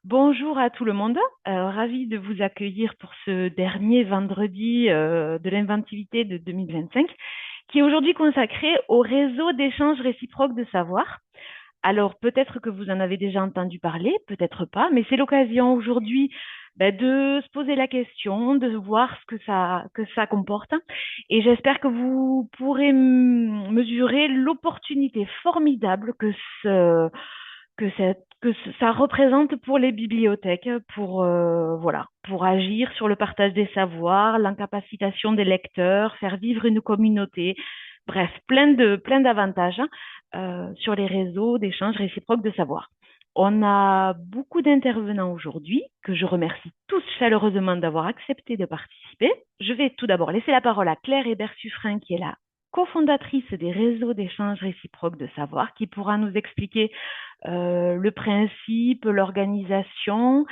Bonjour à tout le monde. Ravi de vous accueillir pour ce dernier vendredi de l'inventivité de 2025, qui est aujourd'hui consacré au réseau d'échange réciproque de savoir. Alors peut-être que vous en avez déjà entendu parler, peut-être pas, mais c'est l'occasion aujourd'hui de se poser la question, de voir ce que ça comporte. Et j'espère que vous pourrez mesurer l'opportunité formidable que ça représente pour les bibliothèques, pour agir sur le partage des savoirs, l'incapacitation des lecteurs, faire vivre une communauté, bref, plein d'avantages sur les réseaux d'échange réciproque de savoir. On a beaucoup d'intervenants aujourd'hui, que je remercie tous chaleureusement d'avoir accepté de participer. Je vais tout d'abord laisser la parole à Claire Hébert-Suffren, qui est la cofondatrice des réseaux d'échange réciproque de savoir, qui pourra nous expliquer le principe, l'organisation.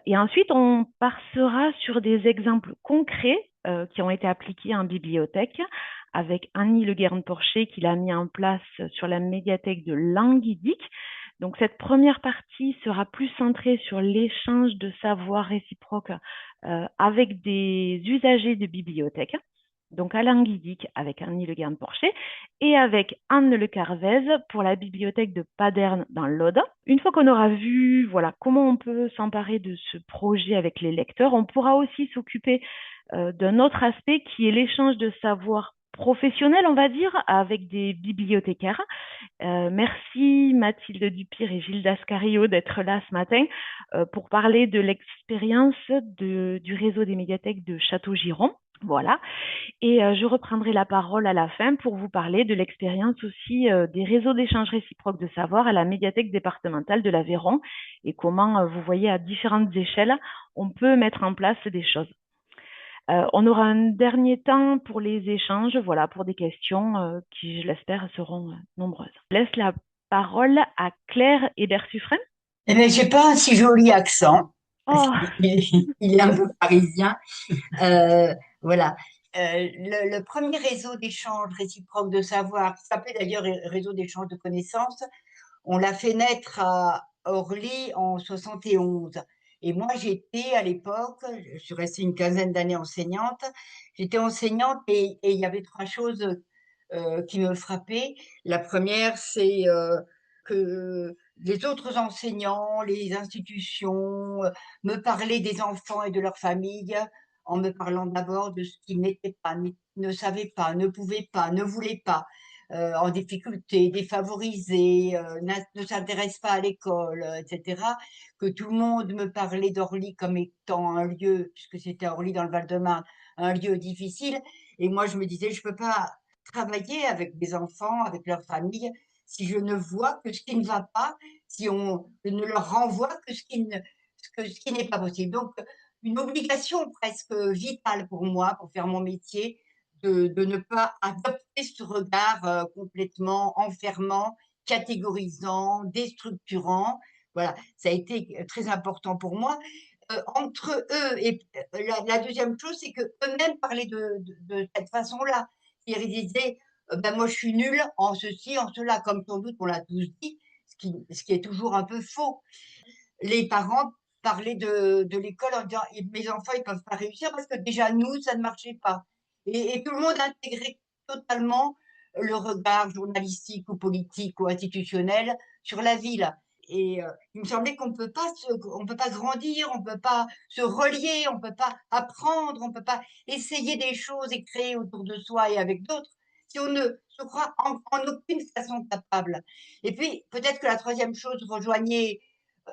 Et ensuite, on passera sur des exemples concrets qui ont été appliqués en bibliothèque avec Annie Le Guerin-Porcher qui l'a mis en place sur la médiathèque de Languidic. Donc, cette première partie sera plus centrée sur l'échange de savoir réciproque avec des usagers de bibliothèque. Donc, à Languidic avec Annie Le Guerin-Porcher et avec Anne Le Carvez pour la bibliothèque de Paderne dans l'Aude. Une fois qu'on aura vu voilà, comment on peut s'emparer de ce projet avec les lecteurs, on pourra aussi s'occuper d'un autre aspect qui est l'échange de savoir professionnel, on va dire, avec des bibliothécaires. Merci Mathilde Dupire et Gilles Dascario d'être là ce matin pour parler de l'expérience du réseau des médiathèques de Château-Giron. Voilà. Et je reprendrai la parole à la fin pour vous parler de l'expérience aussi des réseaux d'échange réciproque de savoir à la médiathèque départementale de l'Aveyron et comment, vous voyez, à différentes échelles, on peut mettre en place des choses. On aura un dernier temps pour les échanges, voilà, pour des questions qui, je l'espère, seront nombreuses. Je laisse la parole à Claire Hébert-Suffren. Eh bien, j'ai pas un si joli accent, parce Oh, qu'il est un peu parisien. Euh, voilà. Le premier réseau d'échange réciproque de savoir, qui s'appelait d'ailleurs réseau d'échange de connaissances, on l'a fait naître à Orly en 71. Et moi, j'étais à l'époque, je suis restée une quinzaine d'années enseignante, j'étais enseignante et il y avait trois choses qui me frappaient. La première, c'est que les autres enseignants, les institutions me parlaient des enfants et de leurs familles en me parlant d'abord de ce qu'ils n'étaient pas, ne savaient pas, ne pouvaient pas, ne voulaient pas, en difficulté, défavorisés, ne s'intéressent pas à l'école, etc. Que tout le monde me parlait d'Orly comme étant un lieu, puisque c'était à Orly dans le Val-de-Marne, un lieu difficile. Et moi, je me disais, je peux pas travailler avec des enfants, avec leur famille, si je ne vois que ce qui ne va pas, si on ne leur renvoie que ce qui n'est pas possible. Donc, une obligation presque vitale pour moi, pour faire mon métier, de ne pas adopter ce regard complètement enfermant, catégorisant, déstructurant. Voilà, ça a été très important pour moi. Entre eux, et la deuxième chose, c'est que eux-mêmes parlaient de cette façon-là. Ils disaient, ben moi je suis nulle en ceci, en cela, comme sans doute on l'a tous dit, ce qui est toujours un peu faux. Les parents parlaient de l'école en disant, mes enfants ils peuvent pas réussir parce que déjà nous, ça ne marchait pas. Et tout le monde intégrait totalement le regard journalistique ou politique ou institutionnel sur la ville. Et il me semblait on peut pas grandir, on peut pas se relier, on peut pas apprendre, on peut pas essayer des choses et créer autour de soi et avec d'autres si on ne se croit en aucune façon capable. Et puis peut-être que la troisième chose rejoignait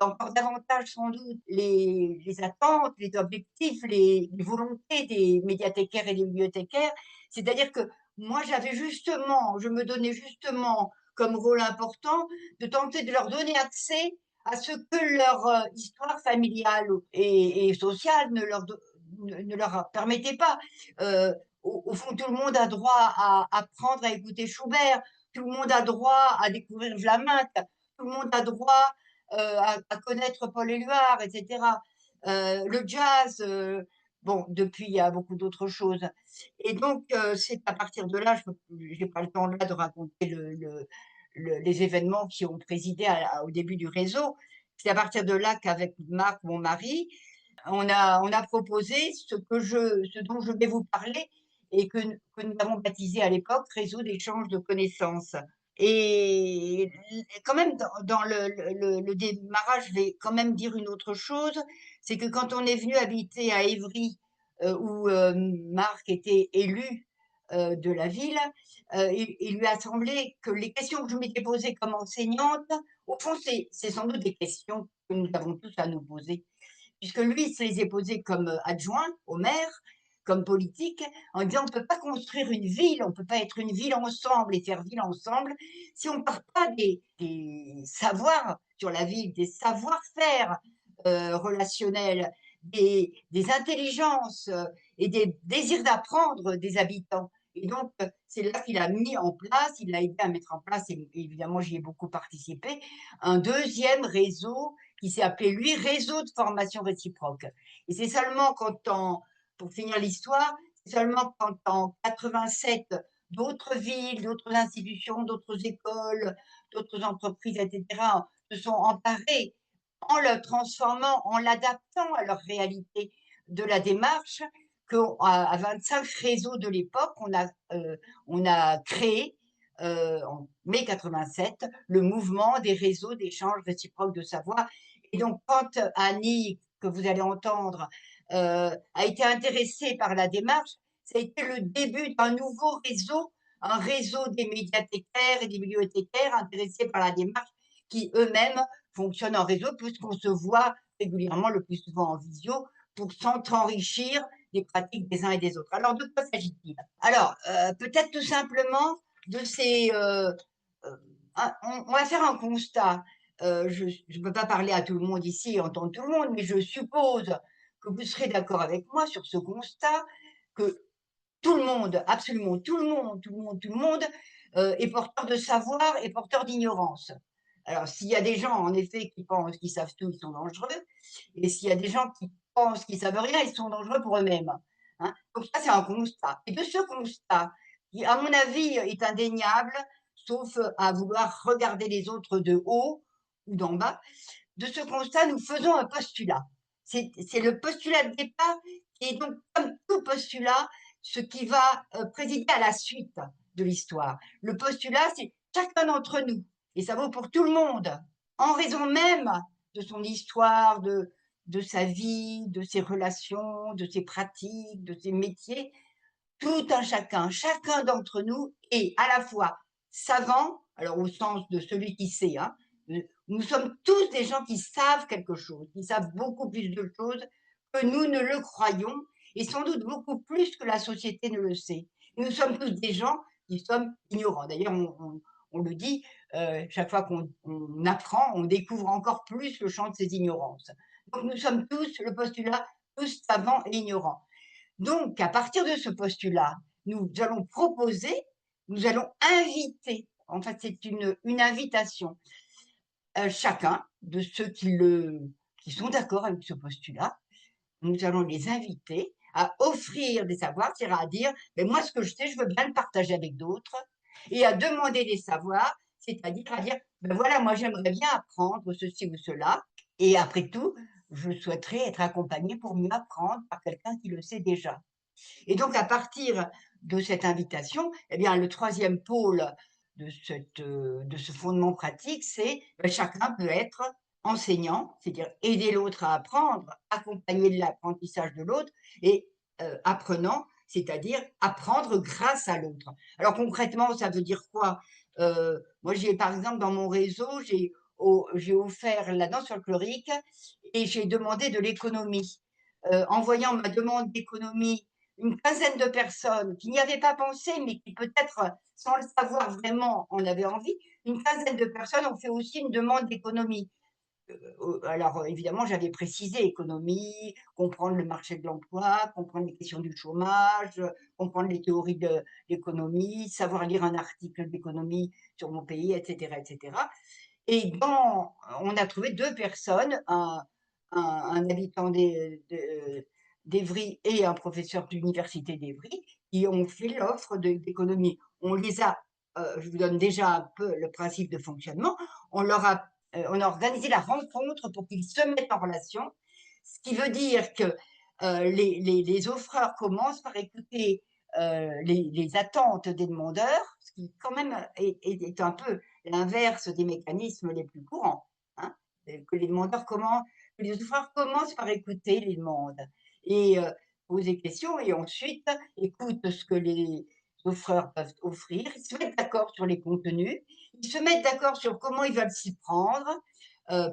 encore davantage sans doute les attentes, les objectifs, les volontés des médiathécaires et des bibliothécaires. C'est-à-dire que moi, je me donnais justement comme rôle important de tenter de leur donner accès à ce que leur histoire familiale et sociale ne leur permettait pas. Euh, au fond, tout le monde a droit à apprendre à écouter Schubert, tout le monde a droit à découvrir Vlaminck, tout le monde a droit à connaître Paul Éluard, etc. Le jazz, bon, depuis, il y a beaucoup d'autres choses. Et donc, c'est à partir de là, je n'ai pas le temps là de raconter les événements qui ont présidé au début du réseau, C'est à partir de là qu'avec Marc, mon mari, on a proposé ce dont je vais vous parler et que nous avons baptisé à l'époque réseau d'échange de connaissances. Et quand même, dans le démarrage, je vais quand même dire une autre chose, c'est que quand on est venu habiter à Évry, où Marc était élu de la ville, il lui a semblé que les questions que je m'étais posées comme enseignante, au fond, c'est sans doute des questions que nous avons tous à nous poser, puisque lui, il se les est posées comme adjoint au maire, comme politique, en disant on ne peut pas construire une ville, on ne peut pas être une ville ensemble et faire ville ensemble si on ne part pas des savoirs sur la ville, des savoir-faire relationnels, des intelligences et des désirs d'apprendre des habitants. Et donc, c'est là qu'il a mis en place, il a aidé à mettre en place, et évidemment j'y ai beaucoup participé, un deuxième réseau qui s'est appelé, lui, Réseau de formation réciproque. Et c'est seulement pour finir l'histoire, c'est seulement quand en 87, d'autres villes, d'autres institutions, d'autres écoles, d'autres entreprises, etc., se sont emparées en le transformant, en l'adaptant à leur réalité de la démarche, qu'à 25 réseaux de l'époque, on a créé en mai 87 le mouvement des réseaux d'échange réciproque de savoir. Et donc, quand Annie, que vous allez entendre, a été intéressée par la démarche, ça a été le début d'un nouveau réseau, un réseau des médiathécaires et des bibliothécaires intéressés par la démarche, qui eux-mêmes fonctionnent en réseau, puisqu'on se voit régulièrement, le plus souvent en visio, pour s'enrichir des pratiques des uns et des autres. Alors, de quoi s'agit-il? Alors, peut-être tout simplement de ces... on va faire un constat. Je ne peux pas parler à tout le monde ici et entendre tout le monde, mais je suppose que vous serez d'accord avec moi sur ce constat que tout le monde, absolument tout le monde, tout le monde, tout le monde est porteur de savoir et porteur d'ignorance. Alors, s'il y a des gens, en effet, qui pensent qu'ils savent tout, ils sont dangereux. Et s'il y a des gens qui pensent qu'ils savent rien, ils sont dangereux pour eux-mêmes. Hein. Donc ça, c'est un constat. Et de ce constat, qui, à mon avis, est indéniable, sauf à vouloir regarder les autres de haut ou d'en bas, de ce constat, nous faisons un postulat. C'est le postulat de départ qui est donc, comme tout postulat, ce qui va présider à la suite de l'histoire. Le postulat, c'est chacun d'entre nous, et ça vaut pour tout le monde, en raison même de son histoire, de sa vie, de ses relations, de ses pratiques, de ses métiers, tout un chacun, chacun d'entre nous est à la fois savant, alors au sens de celui qui sait, hein, nous sommes tous des gens qui savent quelque chose, qui savent beaucoup plus de choses que nous ne le croyons, et sans doute beaucoup plus que la société ne le sait. Et nous sommes tous des gens qui sommes ignorants. D'ailleurs, on le dit, chaque fois qu'on apprend, on découvre encore plus le champ de ces ignorances. Donc nous sommes tous, le postulat, tous savants et ignorants. Donc, à partir de ce postulat, nous allons proposer, nous allons inviter, en fait, c'est une invitation, chacun de ceux qui sont d'accord avec ce postulat, nous allons les inviter à offrir des savoirs, c'est-à-dire à dire, mais moi, ce que je sais, je veux bien le partager avec d'autres, et à demander des savoirs, c'est-à-dire à dire, ben voilà, moi, j'aimerais bien apprendre ceci ou cela, et après tout, je souhaiterais être accompagné pour mieux apprendre par quelqu'un qui le sait déjà. Et donc, à partir de cette invitation, eh bien, le troisième pôle de ce fondement pratique, c'est chacun peut être enseignant, c'est-à-dire aider l'autre à apprendre, accompagner l'apprentissage de l'autre, et apprenant, c'est-à-dire apprendre grâce à l'autre. Alors concrètement, ça veut dire quoi? Moi, par exemple, dans mon réseau, j'ai offert la danse folklorique et j'ai demandé de l'économie. En voyant ma demande d'économie, une quinzaine de personnes qui n'y avaient pas pensé, mais qui peut-être, sans le savoir vraiment, en avaient envie, une quinzaine de personnes ont fait aussi une demande d'économie. Alors, évidemment, j'avais précisé économie, comprendre le marché de l'emploi, comprendre les questions du chômage, comprendre les théories de l'économie, savoir lire un article d'économie sur mon pays, etc., etc. Et on a trouvé deux personnes, un habitant d'Evry et un professeur de l'université d'Evry, qui ont fait l'offre d'économie. On les a, je vous donne déjà un peu le principe de fonctionnement, on leur a on a organisé la rencontre pour qu'ils se mettent en relation, ce qui veut dire que les offreurs commencent par écouter les attentes des demandeurs, ce qui quand même est un peu l'inverse des mécanismes les plus courants, hein, que les offreurs commencent par écouter les demandes et poser des questions et ensuite écoutent ce que les offreurs peuvent offrir, ils se mettent d'accord sur les contenus, ils se mettent d'accord sur comment ils veulent s'y prendre,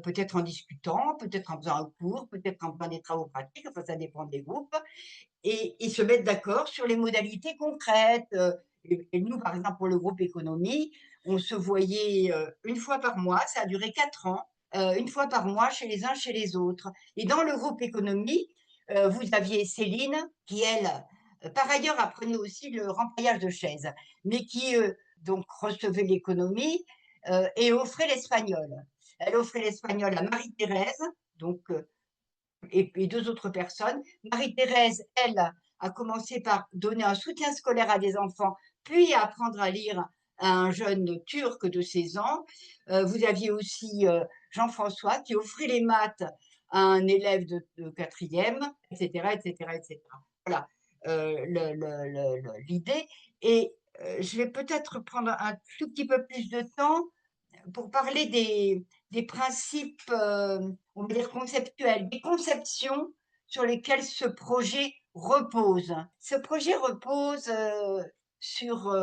peut-être en discutant, peut-être en faisant un cours, peut-être en faisant des travaux pratiques, enfin ça dépend des groupes, et ils se mettent d'accord sur les modalités concrètes. Et nous, par exemple, pour le groupe économie, on se voyait une fois par mois, ça a duré 4 ans, une fois par mois chez les uns, chez les autres. Et dans le groupe économie, vous aviez Céline, qui, elle, par ailleurs, apprenait aussi le remplayage de chaises, mais qui, donc, recevait l'économie et offrait l'espagnol. Elle offrait l'espagnol à Marie-Thérèse, donc, et 2 autres personnes. Marie-Thérèse, elle, a commencé par donner un soutien scolaire à des enfants, puis à apprendre à lire à un jeune turc de 16 ans. Vous aviez aussi Jean-François qui offrait les maths à un élève de quatrième, etc., etc., etc. Voilà l'idée. Et je vais peut-être prendre un tout petit peu plus de temps pour parler des principes, on va dire conceptuels, des conceptions sur lesquelles ce projet repose. Ce projet repose sur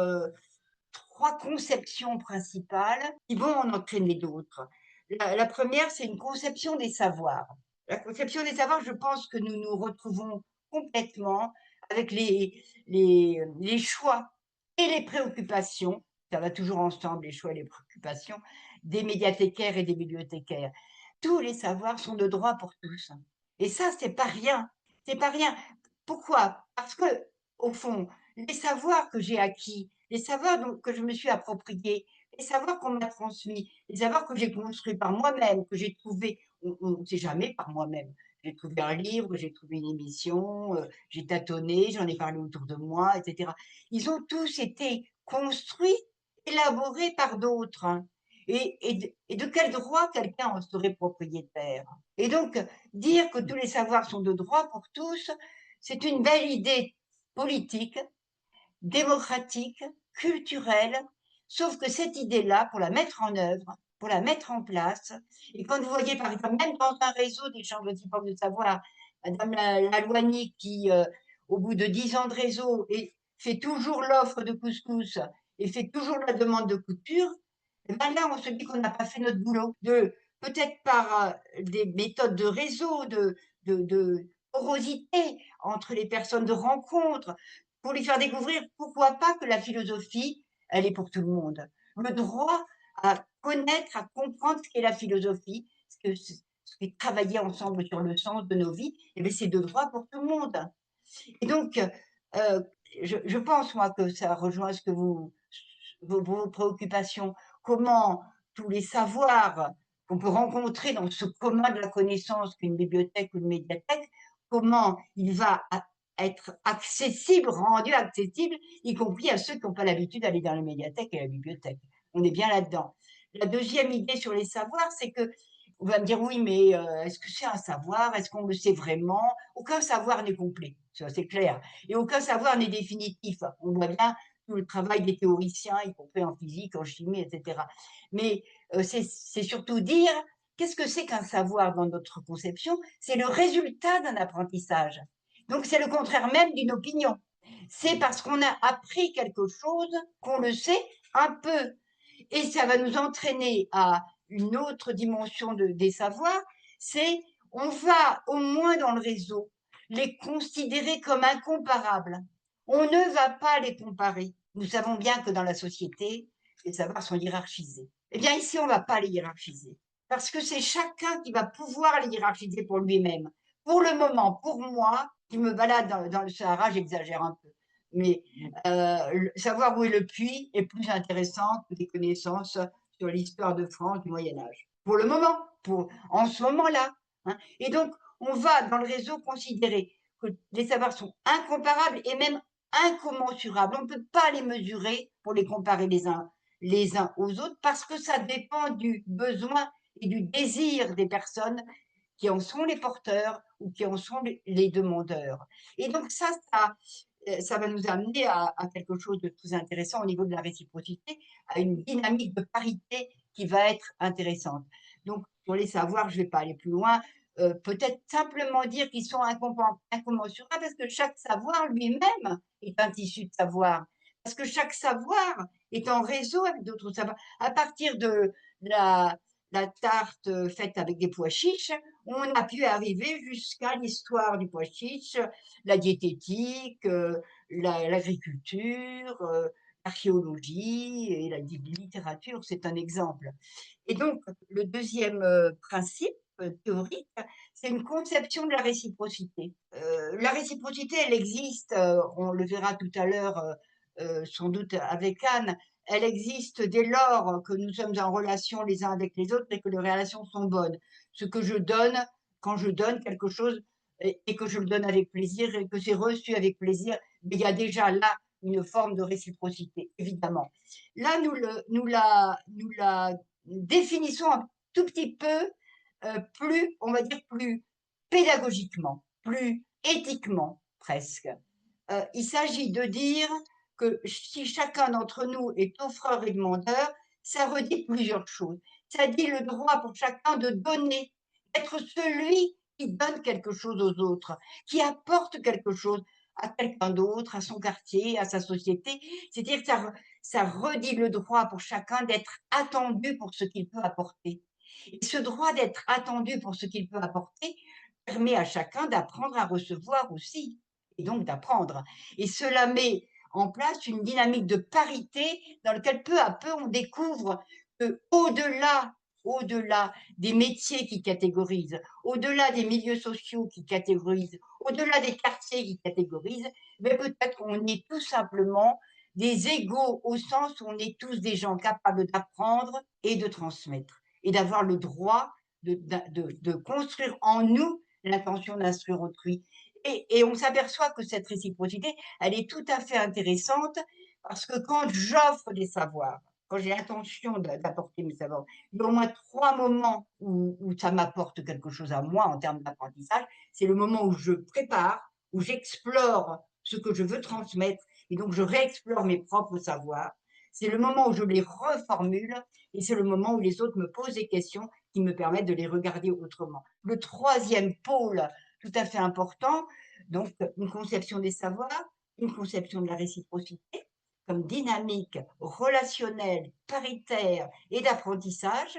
3 conceptions principales qui vont en entraîner d'autres. La première, c'est une conception des savoirs. La conception des savoirs, je pense que nous nous retrouvons complètement avec les choix et les préoccupations, ça va toujours ensemble, les choix et les préoccupations, des médiathécaires et des bibliothécaires. Tous les savoirs sont de droit pour tous. Et ça, c'est pas rien. C'est pas rien. Pourquoi? Parce que, au fond, les savoirs que j'ai acquis, les savoirs que je me suis appropriés, les savoirs qu'on m'a transmis, les savoirs que j'ai construits par moi-même, que j'ai trouvé, on ne sait jamais par moi-même. J'ai trouvé un livre, j'ai trouvé une émission, j'ai tâtonné, j'en ai parlé autour de moi, etc. Ils ont tous été construits, élaborés par d'autres, hein. Et de quel droit quelqu'un en serait propriétaire? Et donc, dire que tous les savoirs sont de droit pour tous, c'est une belle idée politique, démocratique, culturelle, sauf que cette idée-là, pour la mettre en œuvre, pour la mettre en place, et quand vous voyez par exemple, même dans un réseau d'échange de diplômes de savoir, Madame Lalouani qui, au bout de 10 ans de réseau, fait toujours l'offre de couscous et fait toujours la demande de couture, et ben là, on se dit qu'on n'a pas fait notre boulot. Peut-être par des méthodes de réseau, de porosité entre les personnes de rencontre, pour lui faire découvrir pourquoi pas que la philosophie, elle est pour tout le monde. Le droit à connaître, à comprendre ce qu'est la philosophie, ce qu'est travailler ensemble sur le sens de nos vies, et bien c'est de droit pour tout le monde. Et donc, je pense, moi, que ça rejoint ce que vos préoccupations. Comment tous les savoirs qu'on peut rencontrer dans ce commun de la connaissance qu'une bibliothèque ou une médiathèque, comment il va être accessible, rendu accessible, y compris à ceux qui n'ont pas l'habitude d'aller dans la médiathèque et la bibliothèque. On est bien là-dedans. La deuxième idée sur les savoirs, c'est que on va me dire oui, mais est-ce que c'est un savoir? Est-ce qu'on le sait vraiment? Aucun savoir n'est complet, ça c'est clair. Et aucun savoir n'est définitif. On voit bien tout le travail des théoriciens, y compris en physique, en chimie, etc. Mais c'est surtout dire qu'est-ce que c'est qu'un savoir dans notre conception? C'est le résultat d'un apprentissage. Donc c'est le contraire même d'une opinion. C'est parce qu'on a appris quelque chose qu'on le sait un peu. Et ça va nous entraîner à une autre dimension des savoirs, c'est on va au moins dans le réseau les considérer comme incomparables. On ne va pas les comparer. Nous savons bien que dans la société, les savoirs sont hiérarchisés. Eh bien ici, on ne va pas les hiérarchiser. Parce que c'est chacun qui va pouvoir les hiérarchiser pour lui-même. Pour le moment, pour moi, qui me balade dans le Sahara, j'exagère un peu. Mais savoir où est le puits est plus intéressant que des connaissances sur l'histoire de France du Moyen Âge. Pour le moment, en ce moment-là. Hein. Et donc, on va dans le réseau considérer que les savoirs sont incomparables et même incommensurables. On ne peut pas les mesurer pour les comparer les uns aux autres parce que ça dépend du besoin et du désir des personnes qui en sont les porteurs ou qui en sont les demandeurs. Et donc ça va nous amener à quelque chose de très intéressant au niveau de la réciprocité, à une dynamique de parité qui va être intéressante. Donc, pour les savoirs, je ne vais pas aller plus loin. Peut-être simplement dire qu'ils sont incommensurables parce que chaque savoir lui-même est un tissu de savoir. Parce que chaque savoir est en réseau avec d'autres savoirs. À partir de la, la tarte faite avec des pois chiches, on a pu arriver jusqu'à l'histoire du pois chiche, la diététique, l'agriculture, l'archéologie et la littérature, c'est un exemple. Et donc, le deuxième principe théorique, c'est une conception de la réciprocité. La réciprocité, elle existe, on le verra tout à l'heure, sans doute avec Anne, elle existe dès lors que nous sommes en relation les uns avec les autres et que les relations sont bonnes. Ce que je donne, quand je donne quelque chose et que je le donne avec plaisir et que c'est reçu avec plaisir, mais il y a déjà là une forme de réciprocité, évidemment. Là, nous la définissons un tout petit peu plus, on va dire, plus pédagogiquement, plus éthiquement presque. Il s'agit de dire que si chacun d'entre nous est offreur et demandeur, ça redit plusieurs choses. Ça dit le droit pour chacun de donner, d'être celui qui donne quelque chose aux autres, qui apporte quelque chose à quelqu'un d'autre, à son quartier, à sa société. C'est-à-dire que ça redit le droit pour chacun d'être attendu pour ce qu'il peut apporter. Et ce droit d'être attendu pour ce qu'il peut apporter permet à chacun d'apprendre à recevoir aussi, et donc d'apprendre. Et cela met en place une dynamique de parité dans laquelle peu à peu on découvre que au-delà des métiers qui catégorisent, au-delà des milieux sociaux qui catégorisent, au-delà des quartiers qui catégorisent, mais peut-être qu'on est tout simplement des égaux au sens où on est tous des gens capables d'apprendre et de transmettre et d'avoir le droit de construire en nous l'intention d'instruire autrui. Et on s'aperçoit que cette réciprocité, elle est tout à fait intéressante parce que quand j'offre des savoirs, quand j'ai l'intention d'apporter mes savoirs, il y a au moins trois moments où ça m'apporte quelque chose à moi en termes d'apprentissage. C'est le moment où je prépare, où j'explore ce que je veux transmettre et donc je réexplore mes propres savoirs. C'est le moment où je les reformule et c'est le moment où les autres me posent des questions qui me permettent de les regarder autrement. Le troisième pôle tout à fait important, donc une conception des savoirs, une conception de la réciprocité comme dynamique relationnelle, paritaire et d'apprentissage,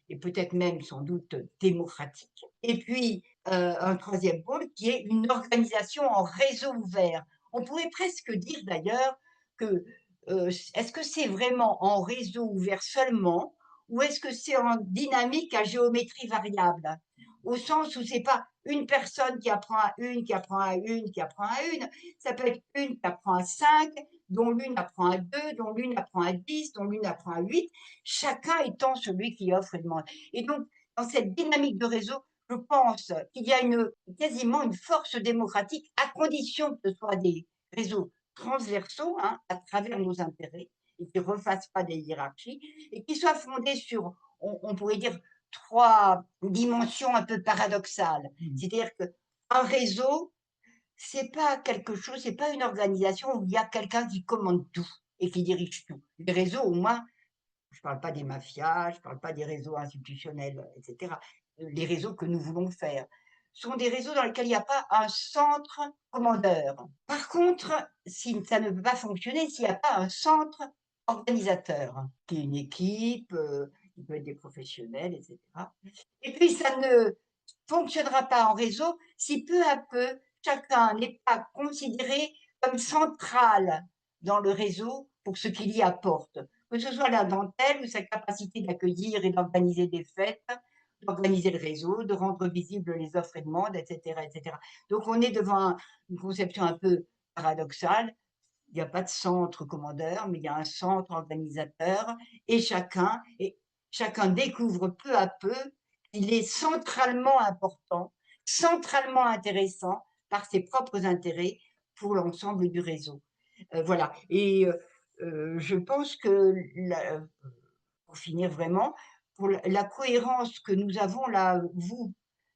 et peut-être même sans doute démocratique. Et puis un troisième pôle qui est une organisation en réseau ouvert. On pourrait presque dire d'ailleurs que est-ce que c'est vraiment en réseau ouvert seulement ou est-ce que c'est en dynamique à géométrie variable? Au sens où c'est pas une personne qui apprend à une, qui apprend à une, qui apprend à une. Ça peut être une qui apprend à 5, dont l'une apprend à 2, dont l'une apprend à 10, dont l'une apprend à 8, chacun étant celui qui offre et demande. Et donc, dans cette dynamique de réseau, je pense qu'il y a quasiment une force démocratique à condition que ce soit des réseaux transversaux à travers nos intérêts et qui ne refassent pas des hiérarchies et qui soient fondés sur, on pourrait dire, trois dimensions un peu paradoxales. C'est-à-dire qu'un réseau, c'est pas quelque chose, c'est pas une organisation où il y a quelqu'un qui commande tout et qui dirige tout. Les réseaux, au moins, je ne parle pas des mafias, je ne parle pas des réseaux institutionnels, etc. Les réseaux que nous voulons faire sont des réseaux dans lesquels il n'y a pas un centre commandeur. Par contre, si ça ne peut pas fonctionner s'il n'y a pas un centre organisateur, qui est une équipe, qui peut être des professionnels, etc. Et puis, ça ne fonctionnera pas en réseau si peu à peu, chacun n'est pas considéré comme central dans le réseau pour ce qu'il y apporte, que ce soit la dentelle ou sa capacité d'accueillir et d'organiser des fêtes, d'organiser le réseau, de rendre visibles les offres et demandes, etc., etc. Donc on est devant une conception un peu paradoxale. Il n'y a pas de centre commandeur, mais il y a un centre organisateur et chacun découvre peu à peu qu'il est centralement important, centralement intéressant par ses propres intérêts pour l'ensemble du réseau. Voilà. Et je pense que, pour finir vraiment, pour la cohérence que nous avons là,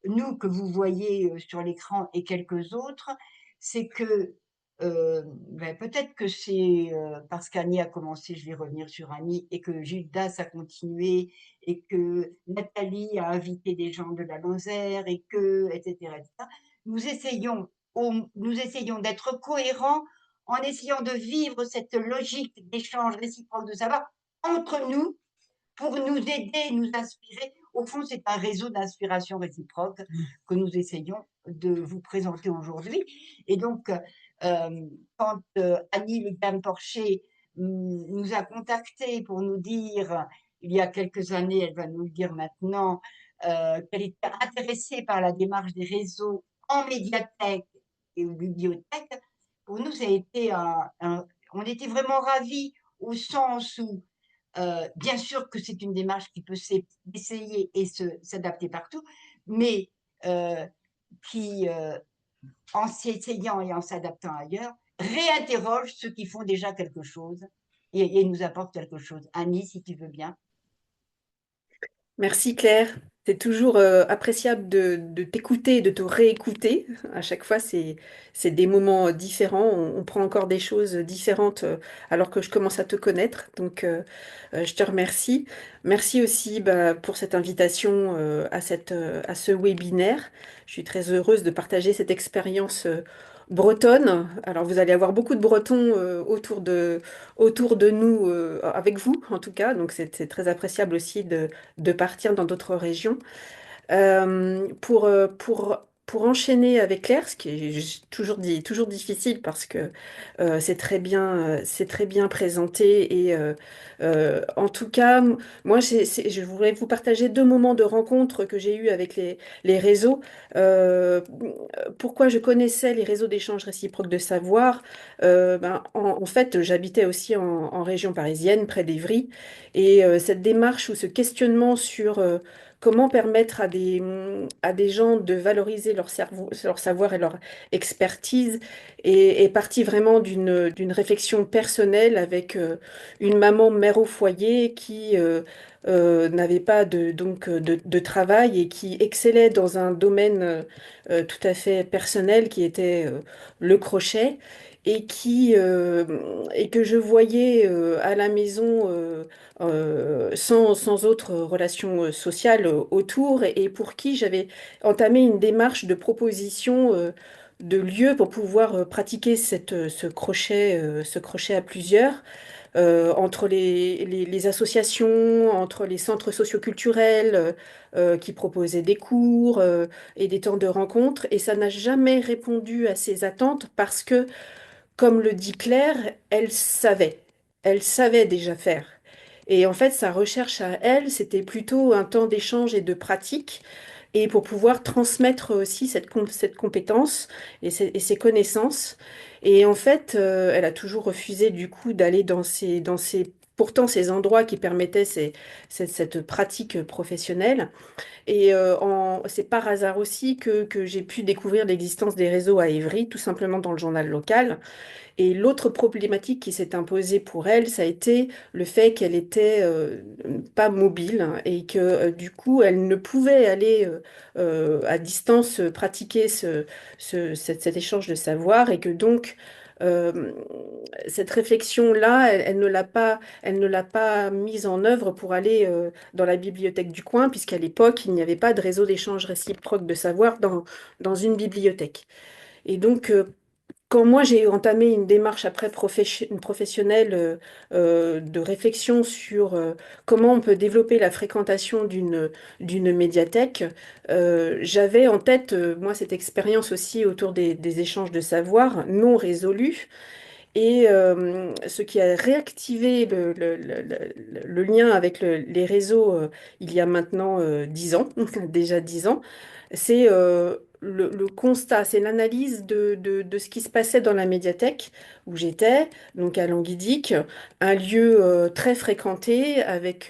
nous que vous voyez sur l'écran et quelques autres, c'est que peut-être que c'est parce qu'Annie a commencé, je vais revenir sur Annie, et que Gildas a continué, et que Nathalie a invité des gens de la Lozère, et que, etc., etc. Nous essayons, nous essayons d'être cohérents en essayant de vivre cette logique d'échange réciproque de savoir entre nous pour nous aider, nous inspirer. Au fond, c'est un réseau d'inspiration réciproque que nous essayons de vous présenter aujourd'hui. Et donc, quand Annie Le Gam-Porcher nous a contactés pour nous dire, il y a quelques années, elle va nous le dire maintenant, qu'elle était intéressée par la démarche des réseaux en médiathèque et aux bibliothèques, pour nous, ça a été on était vraiment ravis au sens où bien sûr que c'est une démarche qui peut s'essayer et s'adapter partout, mais qui, en s'essayant et en s'adaptant ailleurs, réinterroge ceux qui font déjà quelque chose et nous apportent quelque chose. Annie, si tu veux bien. Merci Claire. C'est toujours appréciable de t'écouter et de te réécouter. À chaque fois, c'est des moments différents. On prend encore des choses différentes alors que je commence à te connaître. Donc, je te remercie. Merci aussi bah, pour cette invitation à ce webinaire. Je suis très heureuse de partager cette expérience bretonne. Alors, vous allez avoir beaucoup de Bretons autour de nous, avec vous en tout cas. Donc, c'est très appréciable aussi de partir dans d'autres régions. Pour enchaîner avec Claire, ce qui est toujours difficile parce que c'est très bien présenté. Et en tout cas, moi, je voudrais vous partager deux moments de rencontre que j'ai eus avec les réseaux. Euh, Pourquoi je connaissais les réseaux d'échange réciproque de savoir? En fait, j'habitais aussi en région parisienne, près d'Évry, et cette démarche ou ce questionnement sur comment permettre à des gens de valoriser leur savoir et leur expertise est parti vraiment d'une réflexion personnelle avec une maman mère au foyer qui n'avait pas de travail et qui excellait dans un domaine tout à fait personnel qui était le crochet et que je voyais à la maison sans autre relation sociale autour et pour qui j'avais entamé une démarche de proposition de lieux pour pouvoir pratiquer ce crochet à plusieurs entre les associations, entre les centres socioculturels qui proposaient des cours et des temps de rencontre. Et ça n'a jamais répondu à ces attentes parce que, comme le dit Claire, elle savait déjà faire. Et en fait, sa recherche à elle, c'était plutôt un temps d'échange et de pratique, et pour pouvoir transmettre aussi cette compétence et ces connaissances. Et en fait, elle a toujours refusé du coup d'aller pourtant ces endroits qui permettaient cette pratique professionnelle. Et c'est par hasard aussi que j'ai pu découvrir l'existence des réseaux à Évry, tout simplement dans le journal local. Et l'autre problématique qui s'est imposée pour elle, ça a été le fait qu'elle était pas mobile et que du coup, elle ne pouvait aller à distance pratiquer cet échange de savoir et que donc euh, cette réflexion-là, elle ne l'a pas mise en œuvre pour aller dans la bibliothèque du coin, puisqu'à l'époque, il n'y avait pas de réseau d'échange réciproque de savoir dans une bibliothèque. Et donc, quand moi j'ai entamé une démarche après une professionnelle de réflexion sur comment on peut développer la fréquentation d'une médiathèque, j'avais en tête moi cette expérience aussi autour des échanges de savoir non résolus et ce qui a réactivé le lien avec les réseaux il y a maintenant 10 ans, déjà 10 ans, c'est le constat, c'est l'analyse de ce qui se passait dans la médiathèque où j'étais, donc à Languidic, un lieu très fréquenté avec,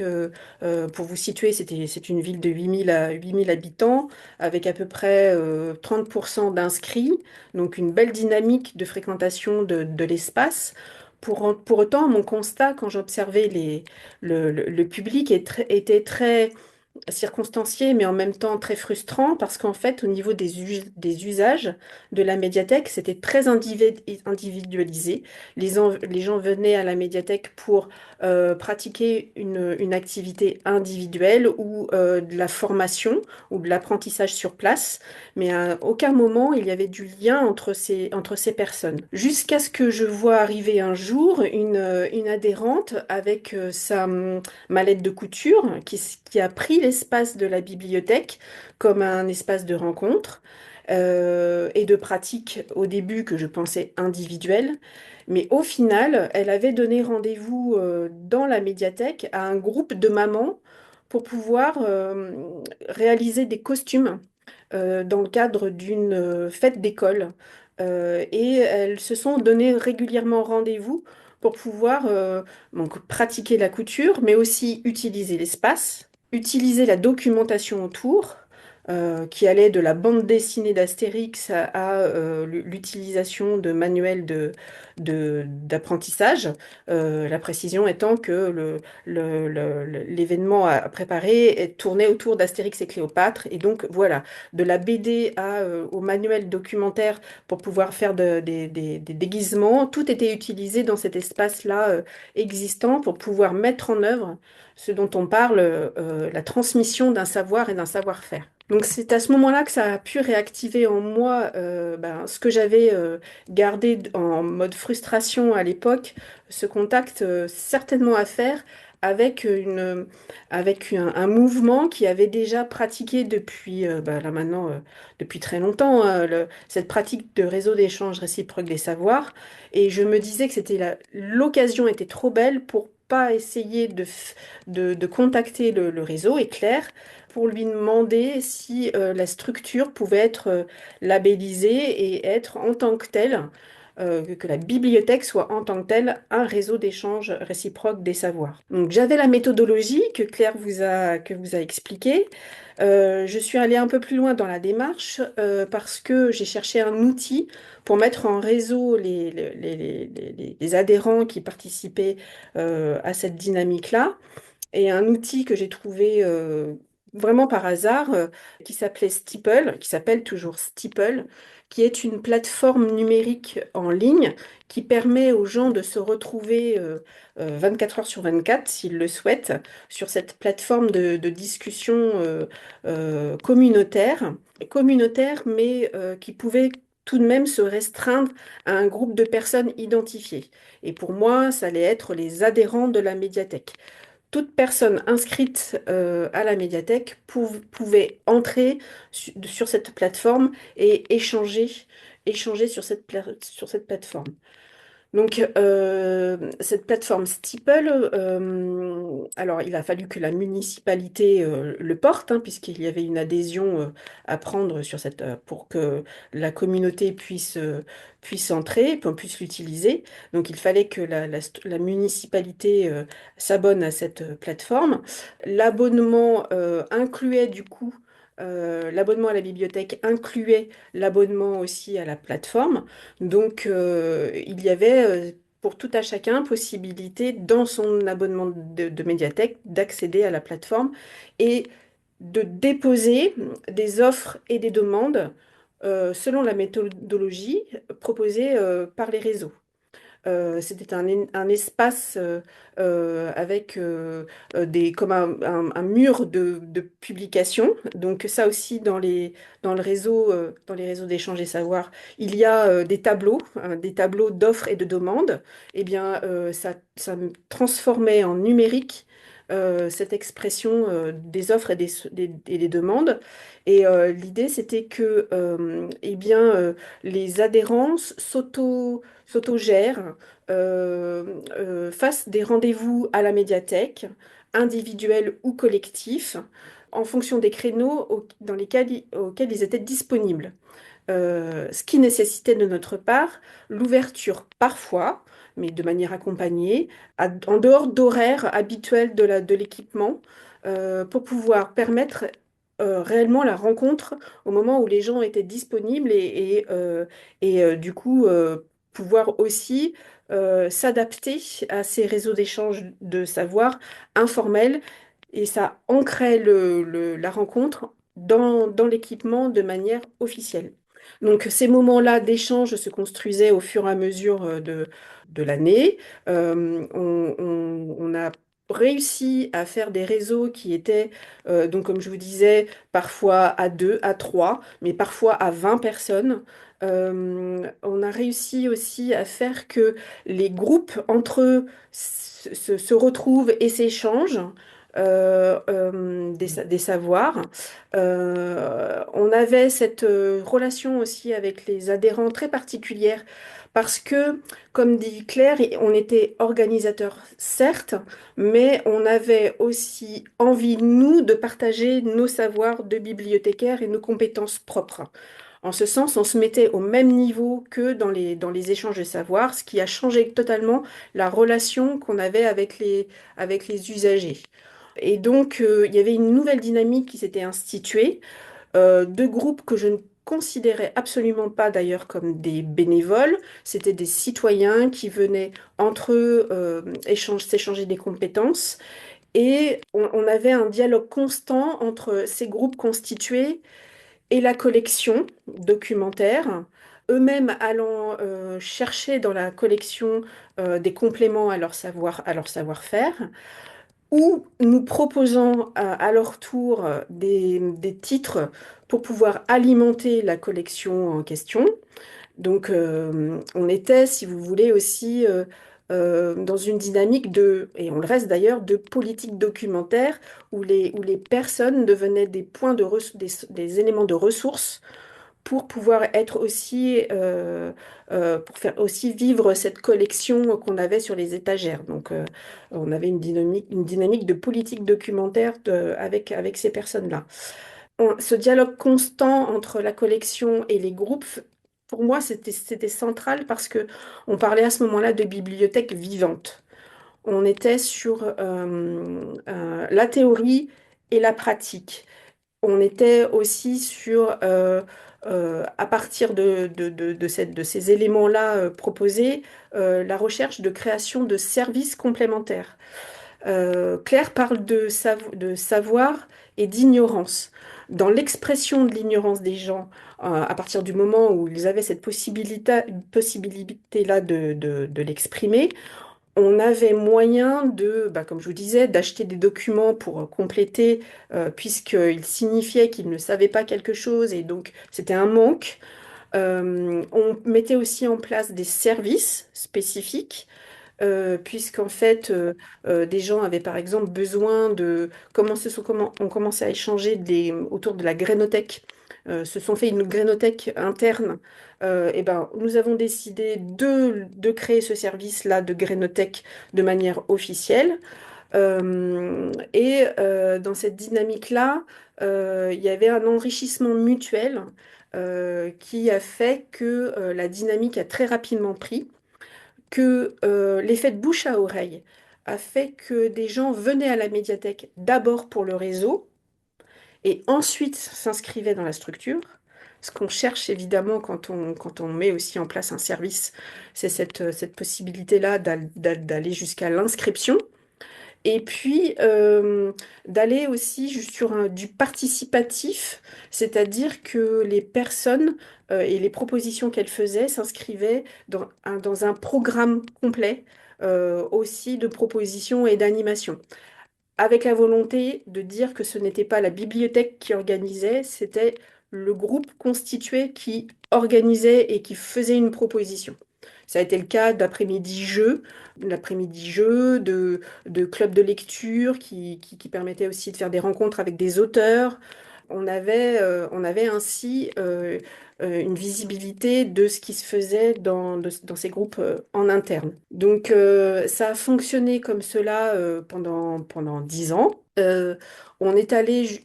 pour vous situer, c'est une ville de 8 000 habitants, avec à peu près 30% d'inscrits, donc une belle dynamique de fréquentation de l'espace. Pour autant, mon constat, quand j'observais le public, était très circonstancié, mais en même temps très frustrant, parce qu'en fait, au niveau des usages de la médiathèque, c'était très individualisé. Les gens venaient à la médiathèque pour pratiquer une activité individuelle ou de la formation ou de l'apprentissage sur place, mais à aucun moment il y avait du lien entre ces personnes. Jusqu'à ce que je vois arriver un jour une adhérente avec sa mallette de couture qui a pris l'espace de la bibliothèque comme un espace de rencontre et de pratique au début que je pensais individuelle. Mais au final, elle avait donné rendez-vous dans la médiathèque à un groupe de mamans pour pouvoir réaliser des costumes dans le cadre d'une fête d'école. Et elles se sont donné régulièrement rendez-vous pour pouvoir donc pratiquer la couture, mais aussi utiliser l'espace, utiliser la documentation autour, qui allait de la bande dessinée d'Astérix à l'utilisation de manuels d'apprentissage. La précision étant que l'événement à préparer est tourné autour d'Astérix et Cléopâtre. Et donc voilà, de la BD au manuel documentaire pour pouvoir faire des déguisements, tout était utilisé dans cet espace-là existant pour pouvoir mettre en œuvre ce dont on parle, la transmission d'un savoir et d'un savoir-faire. Donc c'est à ce moment-là que ça a pu réactiver en moi ce que j'avais gardé en mode frustration à l'époque, ce contact certainement à faire avec un mouvement qui avait déjà pratiqué depuis là maintenant depuis très longtemps hein, cette pratique de réseau d'échange réciproque des savoirs. Et je me disais que l'occasion était trop belle pour pas essayer de contacter le réseau Éclair pour lui demander si la structure pouvait être labellisée et être en tant que telle, que la bibliothèque soit en tant que telle un réseau d'échange réciproque des savoirs. Donc j'avais la méthodologie que vous a expliquée. Je suis allée un peu plus loin dans la démarche parce que j'ai cherché un outil pour mettre en réseau les adhérents qui participaient à cette dynamique-là. Et un outil que j'ai trouvé vraiment par hasard, qui s'appelait Steeple, qui s'appelle toujours Steeple, qui est une plateforme numérique en ligne qui permet aux gens de se retrouver 24 heures sur 24, s'ils le souhaitent, sur cette plateforme de discussion communautaire, mais qui pouvait tout de même se restreindre à un groupe de personnes identifiées. Et pour moi, ça allait être les adhérents de la médiathèque. Toute personne inscrite à la médiathèque pouvait entrer sur cette plateforme et échanger sur sur cette plateforme. Donc, cette plateforme Steeple, alors il a fallu que la municipalité le porte, hein, puisqu'il y avait une adhésion à prendre pour que la communauté puisse entrer, qu'on puisse l'utiliser. Donc, il fallait que la municipalité s'abonne à cette plateforme. L'abonnement incluait du coup, l'abonnement à la bibliothèque incluait l'abonnement aussi à la plateforme. Donc, il y avait pour tout à chacun possibilité, dans son abonnement de médiathèque, d'accéder à la plateforme et de déposer des offres et des demandes selon la méthodologie proposée par les réseaux. C'était un espace avec comme un mur de publication. Donc ça aussi, dans les réseaux d'échange et savoir, il y a des tableaux d'offres et de demandes. Eh bien, ça me transformait en numérique cette expression des offres et des demandes. Et l'idée, c'était que eh bien, les adhérents s'autogèrent, fassent des rendez-vous à la médiathèque, individuels ou collectifs, en fonction des créneaux auxquels ils étaient disponibles. Ce qui nécessitait de notre part l'ouverture parfois, mais de manière accompagnée, en dehors d'horaires habituels de l'équipement, pour pouvoir permettre réellement la rencontre au moment où les gens étaient disponibles du coup pouvoir aussi s'adapter à ces réseaux d'échange de savoir informels et ça ancrait la rencontre dans l'équipement de manière officielle. Donc ces moments-là d'échange se construisaient au fur et à mesure de l'année. On a réussi à faire des réseaux qui étaient, donc comme je vous disais, parfois à 2, à 3, mais parfois à 20 personnes. On a réussi aussi à faire que les groupes entre eux se retrouvent et s'échangent des savoirs. On avait cette relation aussi avec les adhérents très particulière parce que, comme dit Claire, on était organisateurs, certes, mais on avait aussi envie, nous, de partager nos savoirs de bibliothécaires et nos compétences propres. En ce sens, on se mettait au même niveau que dans les échanges de savoir, ce qui a changé totalement la relation qu'on avait avec les usagers. Et donc, il y avait une nouvelle dynamique qui s'était instituée, deux groupes que je ne considérais absolument pas d'ailleurs comme des bénévoles. C'était des citoyens qui venaient entre eux s'échanger des compétences. Et on avait un dialogue constant entre ces groupes constitués et la collection documentaire, eux-mêmes allant chercher dans la collection des compléments à leur savoir-faire, ou nous proposant à leur tour des titres pour pouvoir alimenter la collection en question. Donc, on était, si vous voulez, aussi dans une dynamique et on le reste d'ailleurs, de politique documentaire où les personnes devenaient des points des éléments de ressources pour pouvoir être aussi, pour faire aussi vivre cette collection qu'on avait sur les étagères. Donc, on avait une dynamique de politique documentaire avec ces personnes-là. Ce dialogue constant entre la collection et les groupes, pour moi, c'était central parce que on parlait à ce moment-là de bibliothèque vivante. On était sur la théorie et la pratique. On était aussi sur, à partir de ces éléments-là proposés, la recherche de création de services complémentaires. Claire parle de savoir et d'ignorance. Dans l'expression de l'ignorance des gens, à partir du moment où ils avaient cette possibilité-là de l'exprimer, on avait moyen comme je vous disais, d'acheter des documents pour compléter, puisqu'ils signifiaient qu'ils ne savaient pas quelque chose et donc c'était un manque. On mettait aussi en place des services spécifiques puisqu'en fait, des gens avaient par exemple besoin de comment on commençait à échanger autour de la grénothèque, se sont fait une grénothèque interne. Et ben, nous avons décidé de créer ce service-là de grénothèque de manière officielle. Dans cette dynamique-là, il y avait un enrichissement mutuel qui a fait que la dynamique a très rapidement pris que l'effet de bouche à oreille a fait que des gens venaient à la médiathèque d'abord pour le réseau et ensuite s'inscrivaient dans la structure. Ce qu'on cherche évidemment quand on met aussi en place un service, c'est cette possibilité-là d'aller jusqu'à l'inscription. Et puis d'aller aussi sur du participatif, c'est-à-dire que les personnes et les propositions qu'elles faisaient s'inscrivaient dans un programme complet aussi de propositions et d'animation, avec la volonté de dire que ce n'était pas la bibliothèque qui organisait, c'était le groupe constitué qui organisait et qui faisait une proposition. Ça a été le cas l'après-midi jeu, de clubs de lecture qui permettaient aussi de faire des rencontres avec des auteurs. On avait ainsi une visibilité de ce qui se faisait dans ces groupes en interne. Donc ça a fonctionné comme cela pendant 10 ans. On est allé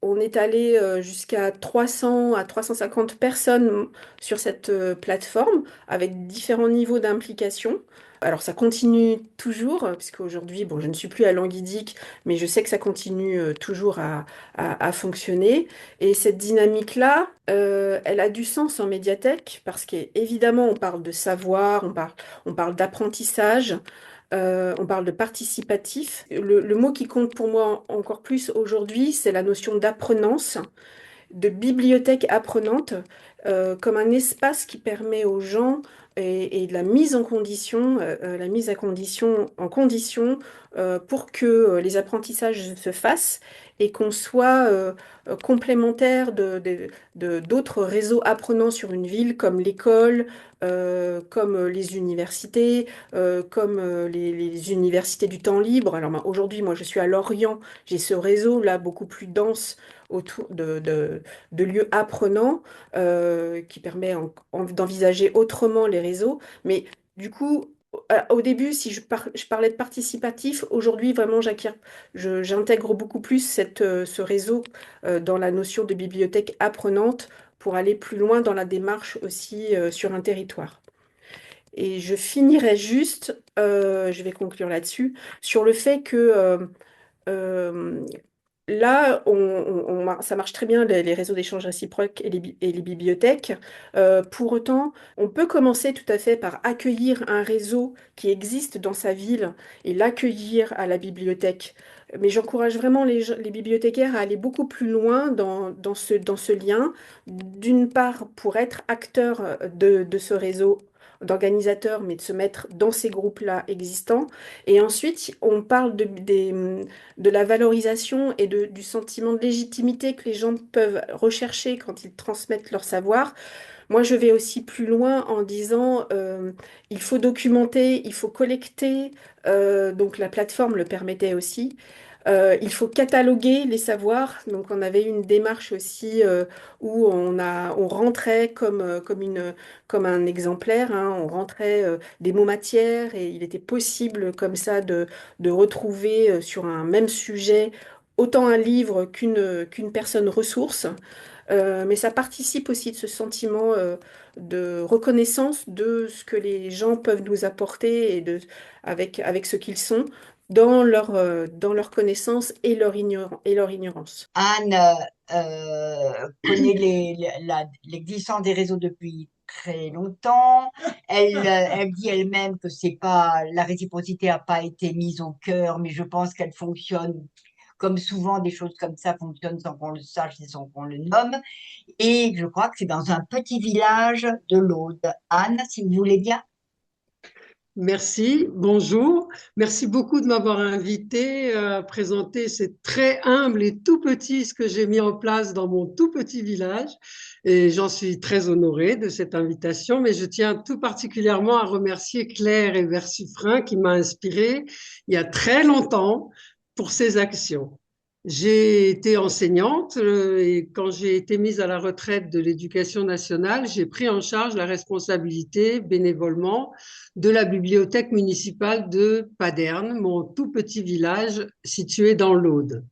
On est allé jusqu'à 300 à 350 personnes sur cette plateforme avec différents niveaux d'implication. Alors ça continue toujours, puisqu'aujourd'hui, bon, je ne suis plus à Languidic, mais je sais que ça continue toujours à fonctionner. Et cette dynamique-là, elle a du sens en médiathèque, parce qu'évidemment, on parle de savoir, on parle d'apprentissage. On parle de participatif. Le mot qui compte pour moi encore plus aujourd'hui, c'est la notion d'apprenance, de bibliothèque apprenante, comme un espace qui permet aux gens et de la mise en condition, la mise à condition, en condition pour que les apprentissages se fassent et qu'on soit complémentaire d'autres réseaux apprenants sur une ville comme l'école, comme les universités, comme les universités du temps libre. Alors aujourd'hui, moi je suis à Lorient, j'ai ce réseau là beaucoup plus dense autour de lieux apprenants qui permet d'envisager autrement les réseaux. Mais du coup, au début, si je parlais de participatif, aujourd'hui, vraiment, j'intègre beaucoup plus ce réseau dans la notion de bibliothèque apprenante pour aller plus loin dans la démarche aussi sur un territoire. Et je finirai juste, je vais conclure là-dessus, sur le fait que euh, là, ça marche très bien, les réseaux d'échange réciproques et les bibliothèques. Pour autant, on peut commencer tout à fait par accueillir un réseau qui existe dans sa ville et l'accueillir à la bibliothèque. Mais j'encourage vraiment les bibliothécaires à aller beaucoup plus loin dans ce lien, d'une part pour être acteurs de ce réseau d'organisateurs, mais de se mettre dans ces groupes-là existants. Et ensuite, on parle de la valorisation et du sentiment de légitimité que les gens peuvent rechercher quand ils transmettent leur savoir. Moi, je vais aussi plus loin en disant il faut documenter, il faut collecter, donc la plateforme le permettait aussi. Il faut cataloguer les savoirs. Donc, on avait une démarche aussi où on rentrait comme un exemplaire, hein. On rentrait des mots matières et il était possible comme ça de retrouver sur un même sujet autant un livre qu'une personne ressource. Mais ça participe aussi de ce sentiment de reconnaissance de ce que les gens peuvent nous apporter avec ce qu'ils sont dans leur connaissance et et leur ignorance. Anne connaît l'existence des réseaux depuis très longtemps. Elle dit elle-même que c'est pas, la réciprocité n'a pas été mise au cœur, mais je pense qu'elle fonctionne comme souvent des choses comme ça fonctionnent sans qu'on le sache et sans qu'on le nomme. Et je crois que c'est dans un petit village de l'Aude. Anne, si vous voulez bien. Merci, bonjour. Merci beaucoup de m'avoir invité à présenter. C'est très humble et tout petit ce que j'ai mis en place dans mon tout petit village. Et j'en suis très honorée de cette invitation, mais je tiens tout particulièrement à remercier Claire et Versifrin qui m'a inspirée il y a très longtemps pour ces actions. J'ai été enseignante et quand j'ai été mise à la retraite de l'éducation nationale, j'ai pris en charge la responsabilité bénévolement de la bibliothèque municipale de Paderne, mon tout petit village situé dans l'Aude.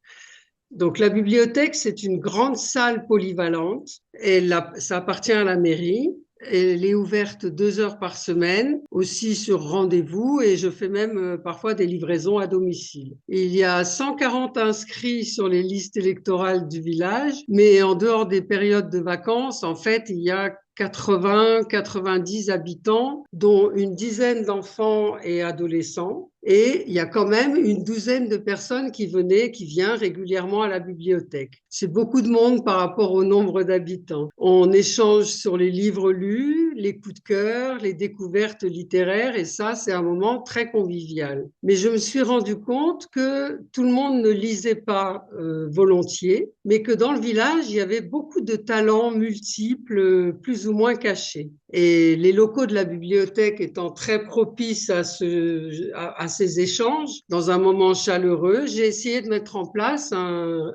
Donc la bibliothèque, c'est une grande salle polyvalente et ça appartient à la mairie. Elle est ouverte 2 heures par semaine, aussi sur rendez-vous, et je fais même parfois des livraisons à domicile. Il y a 140 inscrits sur les listes électorales du village, mais en dehors des périodes de vacances, en fait, il y a 80, 90 habitants, dont une dizaine d'enfants et adolescents. Et il y a quand même une douzaine de personnes qui viennent régulièrement à la bibliothèque. C'est beaucoup de monde par rapport au nombre d'habitants. On échange sur les livres lus, les coups de cœur, les découvertes littéraires, et ça, c'est un moment très convivial. Mais je me suis rendu compte que tout le monde ne lisait pas volontiers, mais que dans le village, il y avait beaucoup de talents multiples, plus ou moins cachés. Et les locaux de la bibliothèque étant très propices à ces échanges, dans un moment chaleureux, j'ai essayé de mettre en place un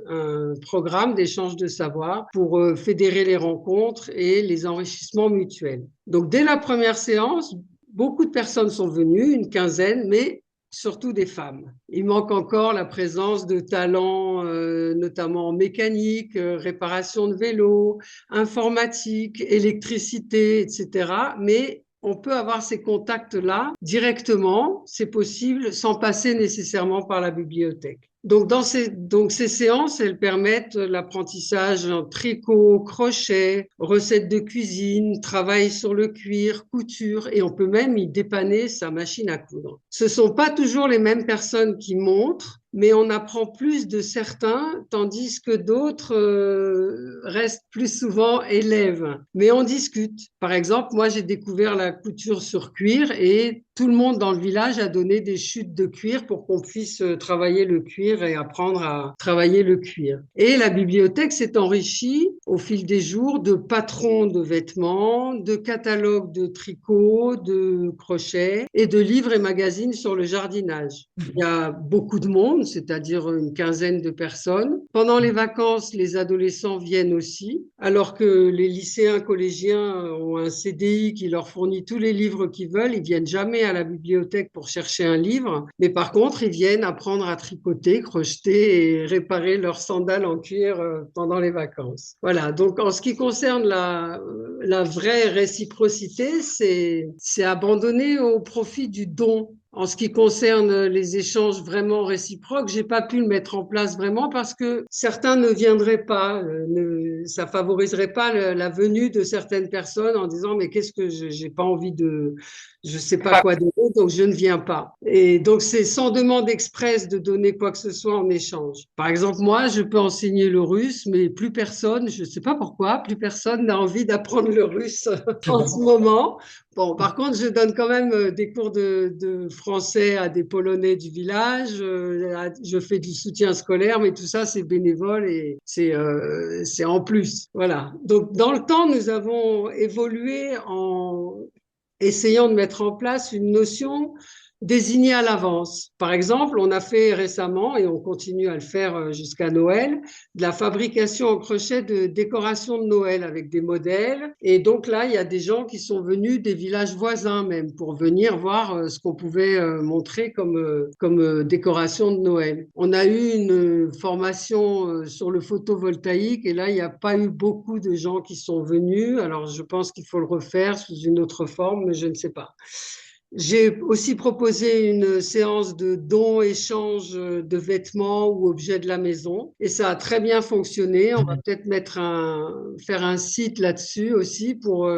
programme d'échange de savoir pour fédérer les rencontres et les enrichissements mutuels. Donc, dès la première séance, beaucoup de personnes sont venues, une quinzaine, mais surtout des femmes. Il manque encore la présence de talents, notamment en mécanique, réparation de vélo, informatique, électricité, etc. Mais on peut avoir ces contacts-là directement, c'est possible, sans passer nécessairement par la bibliothèque. Donc ces séances, elles permettent l'apprentissage en tricot, crochet, recettes de cuisine, travail sur le cuir, couture, et on peut même y dépanner sa machine à coudre. Ce sont pas toujours les mêmes personnes qui montrent, mais on apprend plus de certains, tandis que d'autres restent plus souvent élèves. Mais on discute. Par exemple, moi, j'ai découvert la couture sur cuir et tout le monde dans le village a donné des chutes de cuir pour qu'on puisse travailler le cuir et apprendre à travailler le cuir. Et la bibliothèque s'est enrichie au fil des jours de patrons de vêtements, de catalogues de tricot, de crochet et de livres et magazines sur le jardinage. Il y a beaucoup de monde, c'est-à-dire une quinzaine de personnes. Pendant les vacances, les adolescents viennent aussi, alors que les lycéens, collégiens ont un CDI qui leur fournit tous les livres qu'ils veulent. Ils viennent jamais à la bibliothèque pour chercher un livre, mais par contre, ils viennent apprendre à tricoter, crocheter et réparer leurs sandales en cuir pendant les vacances. Voilà, donc en ce qui concerne la vraie réciprocité, c'est abandonné au profit du don. En ce qui concerne les échanges vraiment réciproques, j'ai pas pu le mettre en place vraiment parce que certains ne viendraient pas, ça favoriserait pas la venue de certaines personnes en disant mais qu'est-ce que j'ai pas envie de, je sais pas quoi donner donc je ne viens pas. Et donc c'est sans demande expresse de donner quoi que ce soit en échange. Par exemple moi je peux enseigner le russe mais plus personne, je sais pas pourquoi, plus personne n'a envie d'apprendre le russe en ce moment. Bon, par contre, je donne quand même des cours de français à des Polonais du village. Je fais du soutien scolaire, mais tout ça, c'est bénévole et c'est en plus. Voilà. Donc, dans le temps, nous avons évolué en essayant de mettre en place une notion désignée à l'avance. Par exemple, on a fait récemment, et on continue à le faire jusqu'à Noël, de la fabrication en crochet de décorations de Noël avec des modèles. Et donc là, il y a des gens qui sont venus des villages voisins même pour venir voir ce qu'on pouvait montrer comme décoration de Noël. On a eu une formation sur le photovoltaïque et là, il n'y a pas eu beaucoup de gens qui sont venus. Alors, je pense qu'il faut le refaire sous une autre forme, mais je ne sais pas. J'ai aussi proposé une séance de dons-échanges de vêtements ou objets de la maison et ça a très bien fonctionné. On va peut-être faire un site là-dessus aussi pour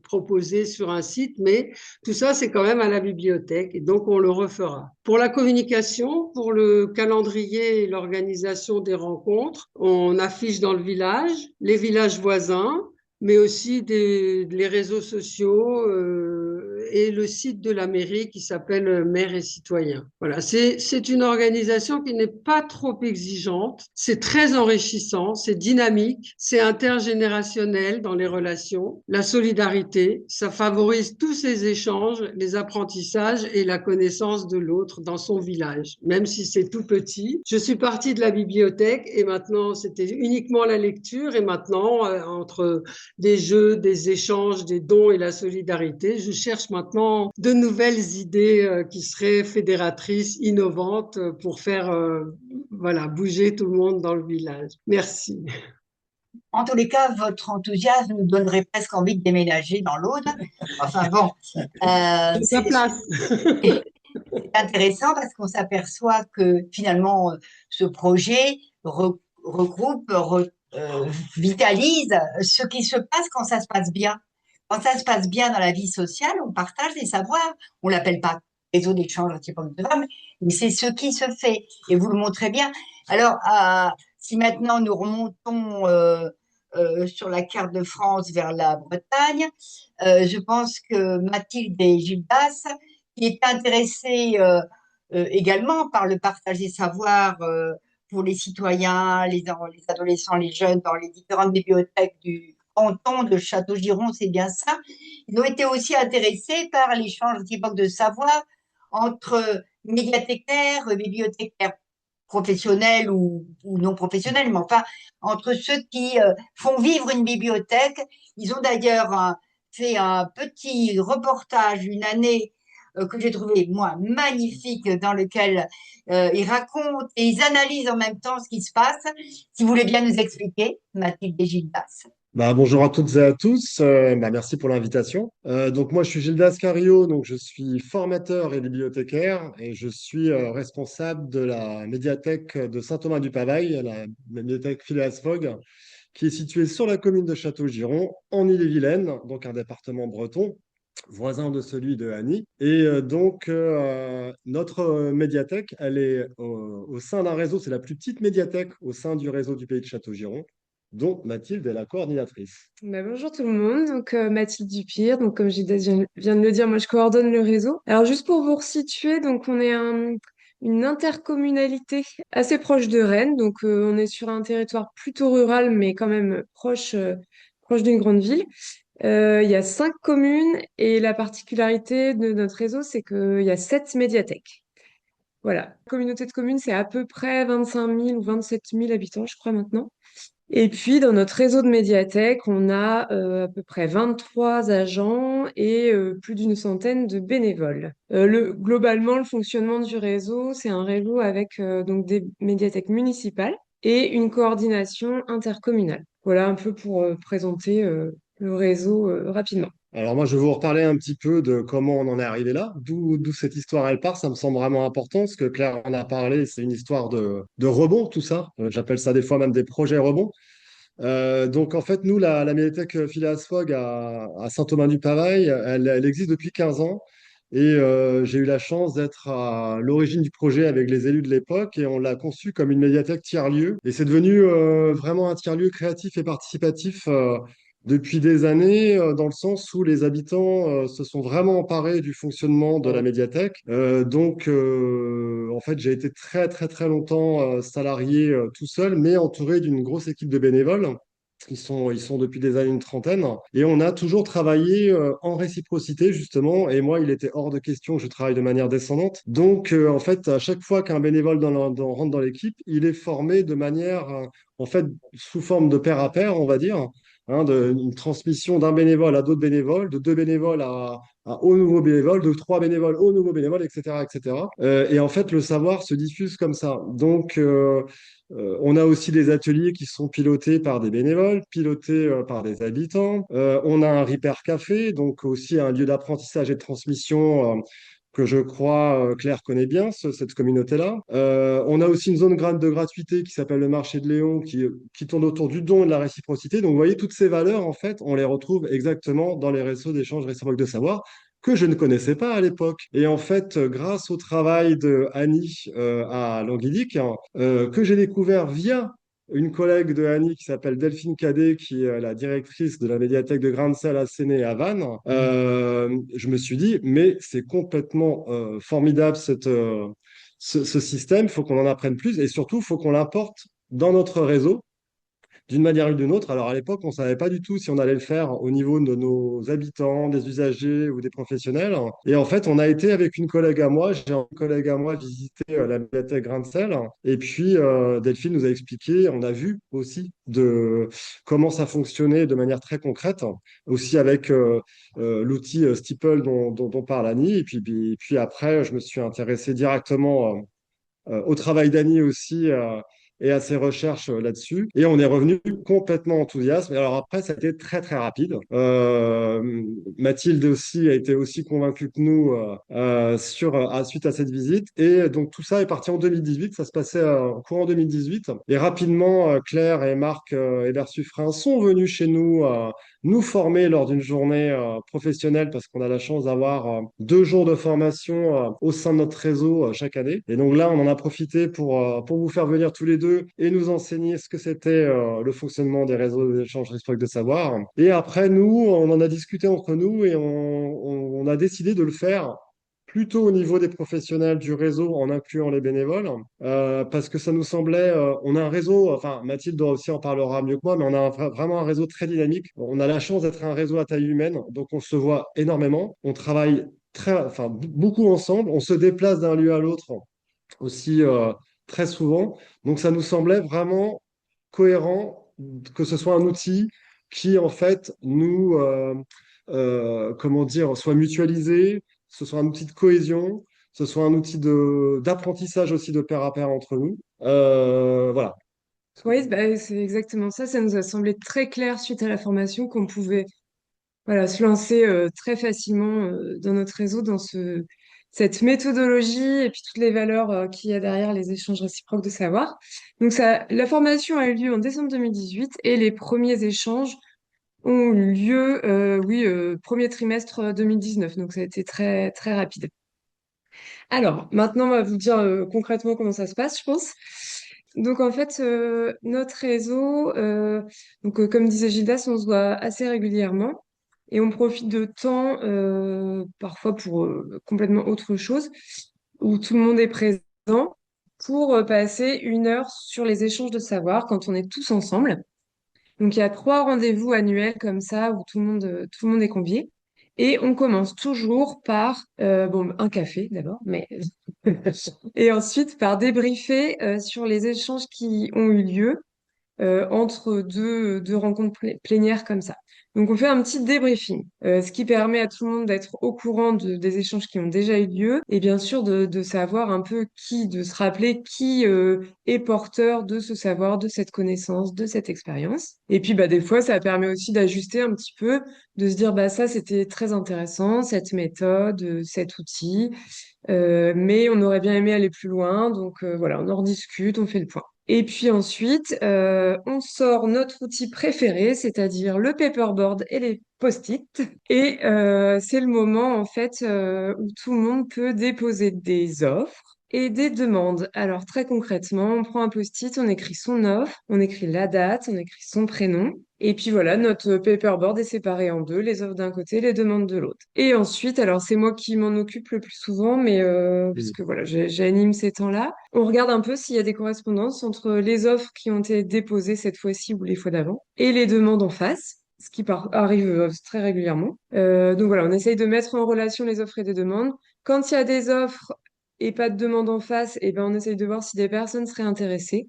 proposer sur un site, mais tout ça c'est quand même à la bibliothèque et donc on le refera. Pour la communication, pour le calendrier et l'organisation des rencontres, on affiche dans le village, les villages voisins, mais aussi les réseaux sociaux et le site de la mairie qui s'appelle Maire et Citoyens. Voilà, c'est une organisation qui n'est pas trop exigeante, c'est très enrichissant, c'est dynamique, c'est intergénérationnel dans les relations, la solidarité, ça favorise tous ces échanges, les apprentissages et la connaissance de l'autre dans son village, même si c'est tout petit. Je suis partie de la bibliothèque et maintenant c'était uniquement la lecture et maintenant entre des jeux, des échanges, des dons et la solidarité. Je cherche maintenant de nouvelles idées qui seraient fédératrices, innovantes pour faire bouger tout le monde dans le village. Merci. En tous les cas, votre enthousiasme nous donnerait presque envie de déménager dans l'Aude. Enfin bon, c'est place. C'est intéressant parce qu'on s'aperçoit que finalement, ce projet regroupe, vitalise ce qui se passe quand ça se passe bien. Quand ça se passe bien dans la vie sociale, on partage des savoirs. On l'appelle pas réseau d'échange de femmes, mais c'est ce qui se fait. Et vous le montrez bien. Alors, si maintenant nous remontons sur la carte de France vers la Bretagne, je pense que Mathilde et Gildas, qui étaient intéressés également par le partage des savoirs pour les citoyens, les adolescents, les jeunes dans les différentes bibliothèques du canton de Château-Giron, c'est bien ça. Ils ont été aussi intéressés par l'échange de savoir entre médiathécaires, bibliothécaires professionnels ou non professionnels, mais enfin, entre ceux qui font vivre une bibliothèque. Ils ont d'ailleurs fait un petit reportage une année que j'ai trouvé, moi, magnifique, dans lequel ils racontent et ils analysent en même temps ce qui se passe. Si vous voulez bien nous expliquer, Mathilde et Gildas. Bah, bonjour à toutes et à tous. Merci pour l'invitation. Donc moi, je suis Gildas Cario, donc je suis formateur et bibliothécaire et je suis responsable de la médiathèque de Saint-Thomas-du-Paveil, la médiathèque Phileas Fogg, qui est située sur la commune de Châteaugiron, en Ille-et-Vilaine, donc un département breton, voisin de celui de Annie. Et notre médiathèque, elle est au sein d'un réseau, c'est la plus petite médiathèque au sein du réseau du pays de Châteaugiron, dont Mathilde est la coordinatrice. Bah, bonjour tout le monde, donc Mathilde Dupire, donc comme Gildas vient de le dire, moi je coordonne le réseau. Alors juste pour vous resituer, donc on est une intercommunalité assez proche de Rennes, donc on est sur un territoire plutôt rural mais quand même proche d'une grande ville. Il y a 5 communes et la particularité de notre réseau, c'est qu'il y a 7 médiathèques. Voilà. La communauté de communes, c'est à peu près 25 000 ou 27 000 habitants, je crois maintenant. Et puis, dans notre réseau de médiathèques, on a à peu près 23 agents et plus d'une centaine de bénévoles. Globalement, le fonctionnement du réseau, c'est un réseau avec donc des médiathèques municipales et une coordination intercommunale. Voilà un peu pour présenter le réseau rapidement. Alors moi, je vais vous reparler un petit peu de comment on en est arrivé là, d'où cette histoire elle part. Ça me semble vraiment important, ce que Claire en a parlé, c'est une histoire de rebond, tout ça. J'appelle ça des fois même des projets rebonds. Donc en fait, nous, la médiathèque Phileas Fogg à Saint-Thomas-du-Paveil, elle existe depuis 15 ans. Et j'ai eu la chance d'être à l'origine du projet avec les élus de l'époque et on l'a conçu comme une médiathèque tiers-lieu. Et c'est devenu vraiment un tiers-lieu créatif et participatif depuis des années, dans le sens où les habitants se sont vraiment emparés du fonctionnement de la médiathèque. En fait, j'ai été très très très longtemps salarié tout seul, mais entouré d'une grosse équipe de bénévoles. Ils sont depuis des années une trentaine. Et on a toujours travaillé en réciprocité, justement. Et moi, il était hors de question que je travaille de manière descendante. Donc, en fait, à chaque fois qu'un bénévole rentre dans l'équipe, il est formé de manière, en fait, sous forme de pair à pair, on va dire, une transmission d'un bénévole à d'autres bénévoles, de deux bénévoles aux nouveaux bénévoles, de trois bénévoles aux nouveaux bénévoles, etc., etc. Et en fait, le savoir se diffuse comme ça. Donc, on a aussi des ateliers qui sont pilotés par des bénévoles, pilotés par des habitants. On a un Repair Café, donc aussi un lieu d'apprentissage et de transmission que je crois Claire connaît bien, cette communauté-là. On a aussi une zone de gratuité qui s'appelle le marché de Léon, qui tourne autour du don et de la réciprocité. Donc, vous voyez, toutes ces valeurs, en fait, on les retrouve exactement dans les réseaux d'échange réciproque de savoir que je ne connaissais pas à l'époque. Et en fait, grâce au travail de Annie à Languidic, hein, que j'ai découvert via une collègue de Annie qui s'appelle Delphine Cadet, qui est la directrice de la médiathèque de Grain-de-Sel à Séné et à Vannes, je me suis dit, mais c'est complètement formidable ce système, il faut qu'on en apprenne plus et surtout, il faut qu'on l'importe dans notre réseau d'une manière ou d'une autre. Alors à l'époque, on ne savait pas du tout si on allait le faire au niveau de nos habitants, des usagers ou des professionnels. Et en fait, on a été avec une collègue à moi, j'ai un collègue à moi visiter la médiathèque Grain de Sel. Et puis Delphine nous a expliqué, on a vu aussi de comment ça fonctionnait de manière très concrète, aussi avec l'outil Steeple dont parle Annie. Et puis après, je me suis intéressé directement au travail d'Annie aussi et à ses recherches là-dessus. Et on est revenu complètement enthousiaste. Mais alors après, ça a été très, très rapide. Mathilde aussi a été aussi convaincue que nous suite à cette visite. Et donc tout ça est parti en 2018. Ça se passait en courant 2018. Et rapidement, Claire et Marc Hébert-Suffren sont venus chez nous nous former lors d'une journée professionnelle parce qu'on a la chance d'avoir 2 jours de formation au sein de notre réseau chaque année. Et donc là, on en a profité pour vous faire venir tous les deux et nous enseigner ce que c'était le fonctionnement des réseaux d'échange réciproque de savoir. Et après, nous, on en a discuté entre nous et on a décidé de le faire plutôt au niveau des professionnels du réseau en incluant les bénévoles, parce que ça nous semblait, on a un réseau, enfin Mathilde aussi en parlera mieux que moi, mais on a vraiment un réseau très dynamique. On a la chance d'être un réseau à taille humaine, donc on se voit énormément, on travaille enfin, beaucoup ensemble, on se déplace d'un lieu à l'autre aussi très souvent, donc ça nous semblait vraiment cohérent que ce soit un outil qui en fait nous, comment dire, soit mutualisé, ce soit un outil de cohésion, ce soit un outil d'apprentissage aussi de pair à pair entre nous. Voilà. Oui, bah, c'est exactement ça. Ça nous a semblé très clair suite à la formation qu'on pouvait voilà, se lancer très facilement dans notre réseau, dans cette méthodologie et puis toutes les valeurs qu'il y a derrière les échanges réciproques de savoir. Donc la formation a eu lieu en décembre 2018 et les premiers échanges ont eu lieu, oui, premier trimestre 2019. Donc ça a été très, très rapide. Alors, maintenant, on va vous dire concrètement comment ça se passe, je pense. Donc, en fait, notre réseau, comme disait Gildas, on se voit assez régulièrement et on profite de temps, parfois pour complètement autre chose, où tout le monde est présent pour passer 1 heure sur les échanges de savoir quand on est tous ensemble. Donc, il y a 3 rendez-vous annuels comme ça où tout le monde est convié. Et on commence toujours par bon, un café d'abord, mais et ensuite par débriefer sur les échanges qui ont eu lieu entre deux rencontres plénières comme ça. Donc on fait un petit débriefing, ce qui permet à tout le monde d'être au courant des échanges qui ont déjà eu lieu et bien sûr de savoir un peu de se rappeler qui est porteur de ce savoir, de cette connaissance, de cette expérience. Et puis bah des fois ça permet aussi d'ajuster un petit peu, de se dire bah ça c'était très intéressant, cette méthode, cet outil. Mais on aurait bien aimé aller plus loin, donc voilà, on en rediscute, on fait le point. Et puis ensuite, on sort notre outil préféré, c'est-à-dire le paperboard et les post-it. Et c'est le moment en fait où tout le monde peut déposer des offres et des demandes. Alors très concrètement, on prend un post-it, on écrit son offre, on écrit la date, on écrit son prénom. Et puis voilà, notre paperboard est séparé en deux, les offres d'un côté, les demandes de l'autre. Et ensuite, alors c'est moi qui m'en occupe le plus souvent, mais parce que voilà, j'anime ces temps-là. On regarde un peu s'il y a des correspondances entre les offres qui ont été déposées cette fois-ci ou les fois d'avant et les demandes en face. Ce qui arrive très régulièrement. Donc voilà, on essaye de mettre en relation les offres et des demandes. Quand il y a des offres et pas de demande en face, et ben on essaye de voir si des personnes seraient intéressées.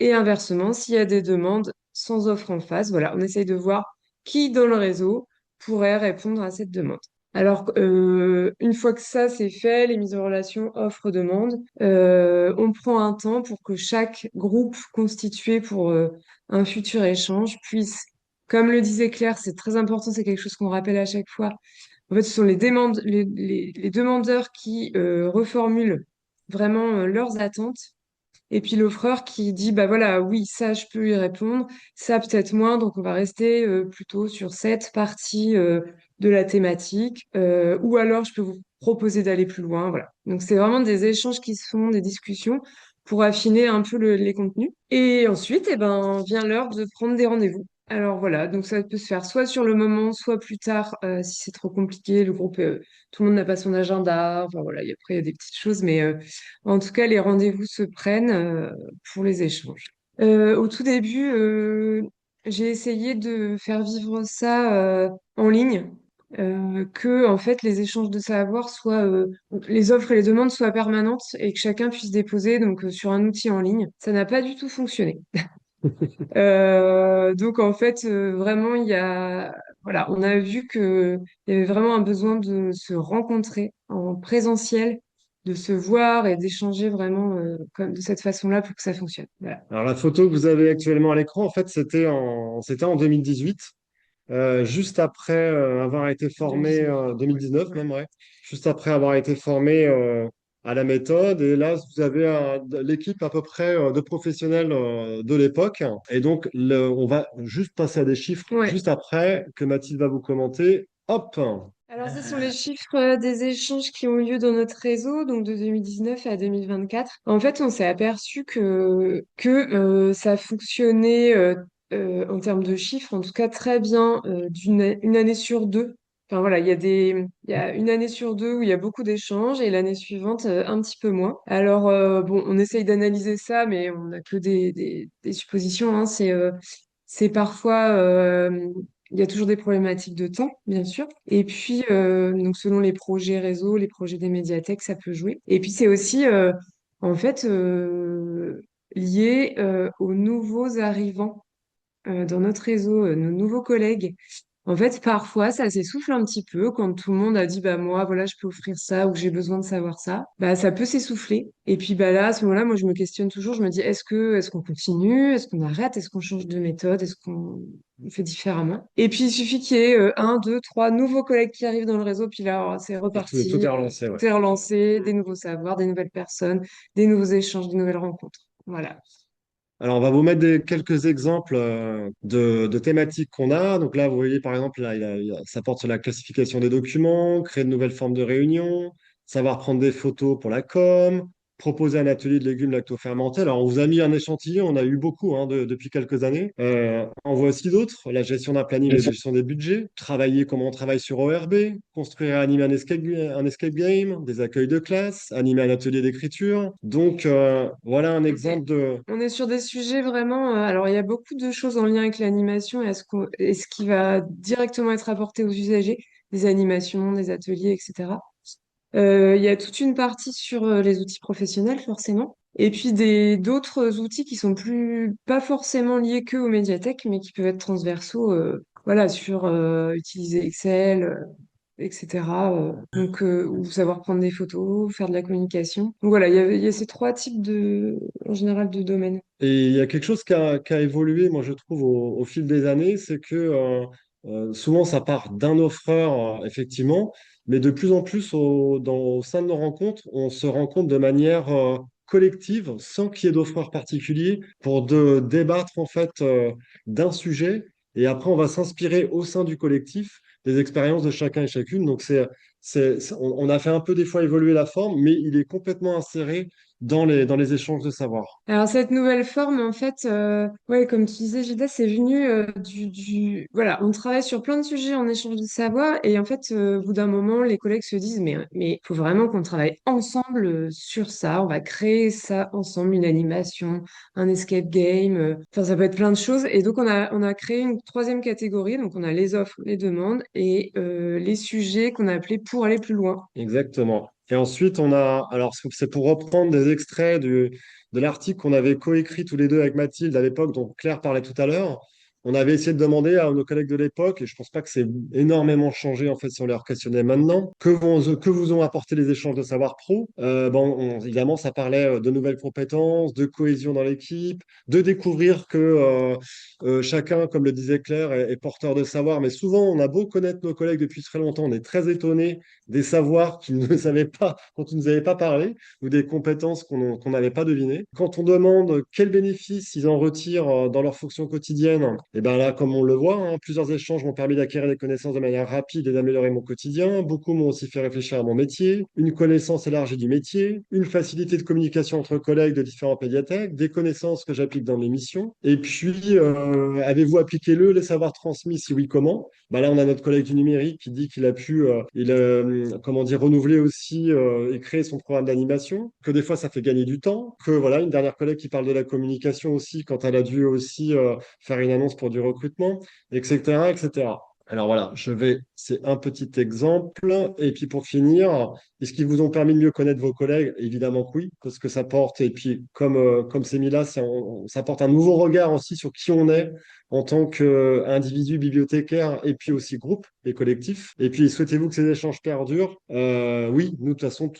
Et inversement, s'il y a des demandes sans offre en face, voilà, on essaye de voir qui dans le réseau pourrait répondre à cette demande. Alors, une fois que ça c'est fait, les mises en relation offre-demande, on prend un temps pour que chaque groupe constitué pour un futur échange puisse, comme le disait Claire, c'est très important, c'est quelque chose qu'on rappelle à chaque fois. En fait, ce sont les demandeurs qui reformulent vraiment leurs attentes et puis l'offreur qui dit, bah voilà, oui, ça, je peux y répondre, ça peut-être moins, donc on va rester plutôt sur cette partie de la thématique, ou alors je peux vous proposer d'aller plus loin, voilà. Donc c'est vraiment des échanges qui se font, des discussions pour affiner un peu les contenus. Et ensuite, eh ben, vient l'heure de prendre des rendez-vous. Alors voilà, donc ça peut se faire soit sur le moment, soit plus tard, si c'est trop compliqué, le groupe, tout le monde n'a pas son agenda, enfin voilà, après il y a des petites choses, mais en tout cas, les rendez-vous se prennent pour les échanges. Au tout début, j'ai essayé de faire vivre ça en ligne, que en fait les échanges de savoir soient, les offres et les demandes soient permanentes et que chacun puisse déposer donc sur un outil en ligne. Ça n'a pas du tout fonctionné. Donc en fait, vraiment, voilà, on a vu que il y avait vraiment un besoin de se rencontrer en présentiel, de se voir et d'échanger vraiment comme de cette façon-là pour que ça fonctionne. Voilà. Alors, la photo que vous avez actuellement à l'écran, en fait, c'était en 2018, juste après avoir été formé, 2019. 2019 Ouais. même, ouais, juste après avoir été formé à la méthode. Et là, vous avez l'équipe à peu près de professionnels de l'époque. Et donc, on va juste passer à des chiffres Ouais. juste après que Mathilde va vous commenter. Hop! Alors, ce sont les chiffres des échanges qui ont eu lieu dans notre réseau, donc de 2019 à 2024. En fait, on s'est aperçu que ça fonctionnait en termes de chiffres, en tout cas très bien une année sur deux. Enfin voilà, il y a une année sur deux où il y a beaucoup d'échanges et l'année suivante un petit peu moins. Alors bon, on essaye d'analyser ça, mais on n'a que des suppositions, hein. C'est parfois, il y a toujours des problématiques de temps, bien sûr. Et puis, donc selon les projets réseau, les projets des médiathèques, ça peut jouer. Et puis, c'est aussi, en fait, lié aux nouveaux arrivants dans notre réseau, nos nouveaux collègues En fait, parfois, ça s'essouffle un petit peu quand tout le monde a dit, bah, moi, voilà, je peux offrir ça ou j'ai besoin de savoir ça. Bah, ça peut s'essouffler. Et puis, bah, là, à ce moment-là, moi, je me questionne toujours. Je me dis, est-ce qu'on continue? Est-ce qu'on arrête? Est-ce qu'on change de méthode? Est-ce qu'on fait différemment? Et puis, il suffit qu'il y ait un, deux, trois nouveaux collègues qui arrivent dans le réseau. Puis là, c'est Et tout reparti. est relancé, ouais. Tout est relancé, des nouveaux savoirs, des nouvelles personnes, des nouveaux échanges, des nouvelles rencontres. Voilà. Alors, on va vous mettre quelques exemples de thématiques qu'on a. Donc là, vous voyez, par exemple, là, ça porte sur la classification des documents, créer de nouvelles formes de réunion, savoir prendre des photos pour la com, proposer un atelier de légumes lacto-fermentés. Alors, on vous a mis un échantillon, on a eu beaucoup depuis quelques années. On voit aussi d'autres, la gestion d'un planning et la gestion des budgets, travailler comment on travaille sur ORB, construire et animer un escape game, des accueils de classe, animer un atelier d'écriture. Donc, voilà un exemple de... On est sur des sujets vraiment. Alors, il y a beaucoup de choses en lien avec l'animation et ce qui va directement être apporté aux usagers, des animations, des ateliers, etc. Il y a toute une partie sur les outils professionnels, forcément. Et puis d'autres outils qui sont pas forcément liés que aux médiathèques, mais qui peuvent être transversaux, voilà, sur utiliser Excel, etc. Ou savoir prendre des photos, faire de la communication. Donc voilà, il y a ces trois types en général, de domaines. Et il y a quelque chose qui a évolué, moi je trouve, au fil des années, c'est que souvent ça part d'un offreur, effectivement, mais de plus en plus au sein de nos rencontres, on se rencontre de manière collective, sans qu'il y ait d'offreur particulier, pour débattre en fait d'un sujet, et après on va s'inspirer au sein du collectif des expériences de chacun et chacune. Donc on a fait un peu des fois évoluer la forme, mais il est complètement inséré dans les échanges de savoir. Alors cette nouvelle forme, en fait, ouais, comme tu disais, Gilda, c'est venu voilà, on travaille sur plein de sujets en échange de savoir, et en fait, au bout d'un moment, les collègues se disent, mais faut vraiment qu'on travaille ensemble sur ça. On va créer ça ensemble, une animation, un escape game. Enfin, ça peut être plein de choses. Et donc on a créé une troisième catégorie. Donc on a les offres, les demandes et les sujets qu'on a appelés pour aller plus loin. Exactement. Et ensuite, alors c'est pour reprendre des extraits de l'article qu'on avait coécrit tous les deux avec Mathilde à l'époque, dont Claire parlait tout à l'heure. On avait essayé de demander à nos collègues de l'époque, et je pense pas que c'est énormément changé en fait si on les questionnait maintenant, que vous ont apporté les échanges de savoir pro. Évidemment, ça parlait de nouvelles compétences, de cohésion dans l'équipe, de découvrir que chacun, comme le disait Claire, est porteur de savoir. Mais souvent, on a beau connaître nos collègues depuis très longtemps, on est très étonné des savoirs qu'ils ne savaient pas, dont ils ne nous avaient pas parlé, ou des compétences qu'on n'avait pas devinées. Quand on demande quels bénéfices ils en retirent dans leur fonction quotidienne, et bien là, comme on le voit, hein, plusieurs échanges m'ont permis d'acquérir des connaissances de manière rapide et d'améliorer mon quotidien. Beaucoup m'ont aussi fait réfléchir à mon métier, une connaissance élargie du métier, une facilité de communication entre collègues de différentes médiathèques, des connaissances que j'applique dans mes missions. Et puis, avez-vous appliqué les savoirs transmis? Si oui, comment? Bah là, on a notre collègue du numérique qui dit qu'il a pu comment dire, renouveler aussi et créer son programme d'animation, que des fois ça fait gagner du temps, que voilà, une dernière collègue qui parle de la communication aussi quand elle a dû aussi faire une annonce pour du recrutement, etc., etc. Alors voilà, c'est un petit exemple. Et puis pour finir, est-ce qu'ils vous ont permis de mieux connaître vos collègues? Évidemment que oui, parce que ça porte, et puis comme c'est mis là, ça porte un nouveau regard aussi sur qui on est en tant qu'individu bibliothécaire et puis aussi groupe et collectif. Et puis, souhaitez-vous que ces échanges perdurent? Oui, nous, de toute façon,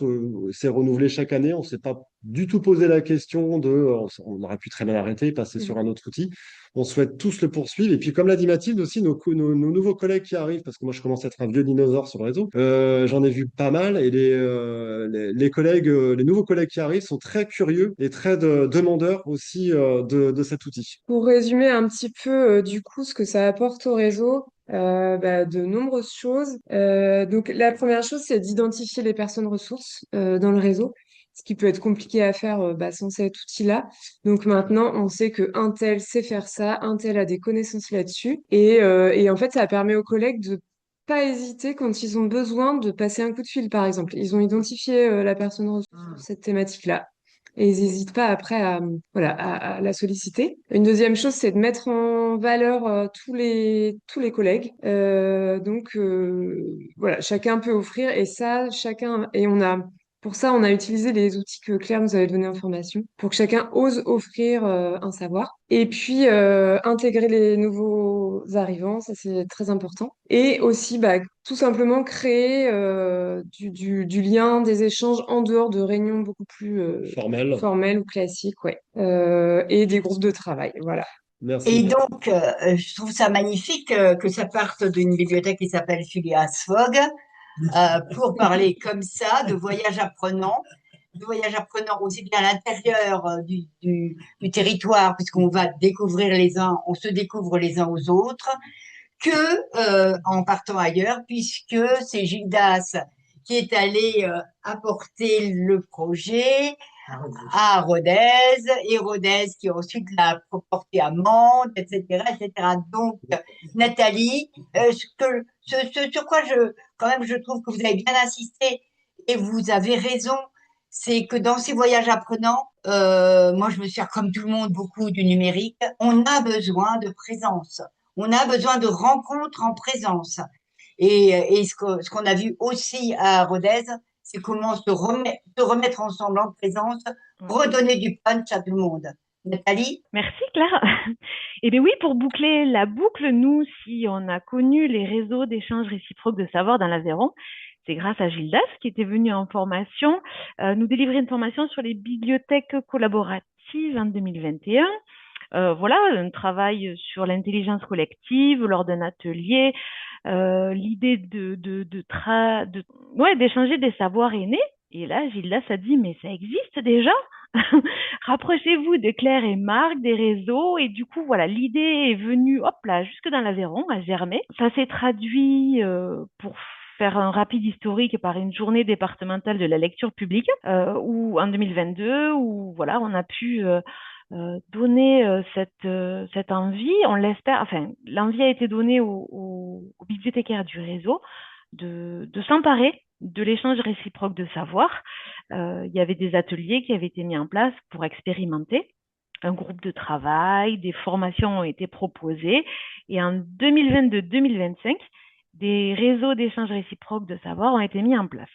c'est renouvelé chaque année. On ne s'est pas du tout posé la question on aurait pu très bien arrêter, passer sur un autre outil. On souhaite tous le poursuivre. Et puis, comme l'a dit Mathilde aussi, nos nouveaux collègues qui arrivent, parce que moi, je commence à être un vieux dinosaure sur le réseau, j'en ai vu pas mal. Et les collègues, les nouveaux collègues qui arrivent sont très curieux et très demandeurs aussi de cet outil. Pour résumer un petit peu, du coup, ce que ça apporte au réseau, de nombreuses choses. Donc, la première chose, c'est d'identifier les personnes ressources dans le réseau, ce qui peut être compliqué à faire sans cet outil-là. Donc, maintenant, on sait que un tel sait faire ça, un tel a des connaissances là-dessus. Et en fait, ça permet aux collègues de pas hésiter quand ils ont besoin de passer un coup de fil, par exemple. Ils ont identifié la personne ressource sur cette thématique-là. Et ils n'hésitent pas après voilà, à la solliciter. Une deuxième chose, c'est de mettre en valeur tous les collègues. Voilà, chacun peut offrir et ça, chacun, et on a Pour ça, on a utilisé les outils que Claire nous avait donnés en formation pour que chacun ose offrir un savoir. Et puis, intégrer les nouveaux arrivants, ça c'est très important. Et aussi, bah, tout simplement créer du lien, des échanges en dehors de réunions beaucoup plus Formel. formelles ou classiques, ouais. Et des groupes de travail, voilà. Et Merci. donc, je trouve ça magnifique que ça parte d'une bibliothèque qui s'appelle Phileas Fogg pour parler comme ça de voyage apprenant aussi bien à l'intérieur du territoire, puisqu'on va découvrir les uns, on se découvre les uns aux autres, que en partant ailleurs, puisque c'est Gildas qui est allé apporter le projet à Rodez, et Rodez qui ensuite l'a porté à Mantes, etc., etc. Donc, Nathalie, ce sur quoi quand même, je trouve que vous avez bien insisté, et vous avez raison, c'est que dans ces voyages apprenants, moi je me sers comme tout le monde beaucoup du numérique, on a besoin de présence. On a besoin de rencontres en présence. Et ce qu'on a vu aussi à Rodez, c'est comment se remettre ensemble en présence, redonner du punch à tout le monde. Nathalie? Merci Claire. Eh bien oui, pour boucler la boucle, nous, si on a connu les réseaux d'échange réciproques de savoir dans l'Aveyron, c'est grâce à Gildas qui était venu en formation, nous délivrer une formation sur les bibliothèques collaboratives en 2021. Voilà, un travail sur l'intelligence collective lors d'un atelier. L'idée ouais, d'échanger des savoirs est née. Et là, Gildas a dit, mais ça existe déjà. Rapprochez-vous de Claire et Marc, des réseaux. Et du coup, voilà, l'idée est venue, hop là, jusque dans l'Aveyron, à germer. Ça s'est traduit pour faire un rapide historique par une journée départementale de la lecture publique, où en 2022, où voilà, on a pu donner cette envie, on l'espère, enfin, l'envie a été donnée aux bibliothécaires du réseau de s'emparer de l'échange réciproque de savoir. Il y avait des ateliers qui avaient été mis en place pour expérimenter, un groupe de travail, des formations ont été proposées, et en 2022-2025, des réseaux d'échange réciproque de savoir ont été mis en place.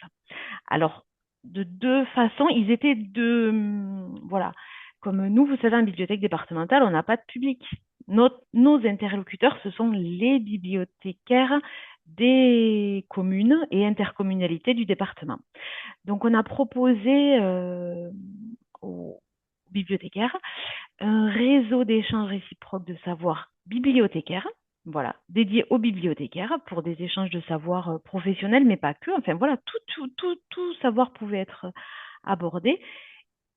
Alors, de deux façons, ils étaient voilà, comme nous, vous savez, en bibliothèque départementale, on n'a pas de public. Nos interlocuteurs, ce sont les bibliothécaires des communes et intercommunalités du département. Donc, on a proposé aux bibliothécaires un réseau d'échanges réciproques de savoir bibliothécaire, voilà, dédié aux bibliothécaires pour des échanges de savoir professionnels, mais pas que. Enfin, voilà, tout savoir pouvait être abordé.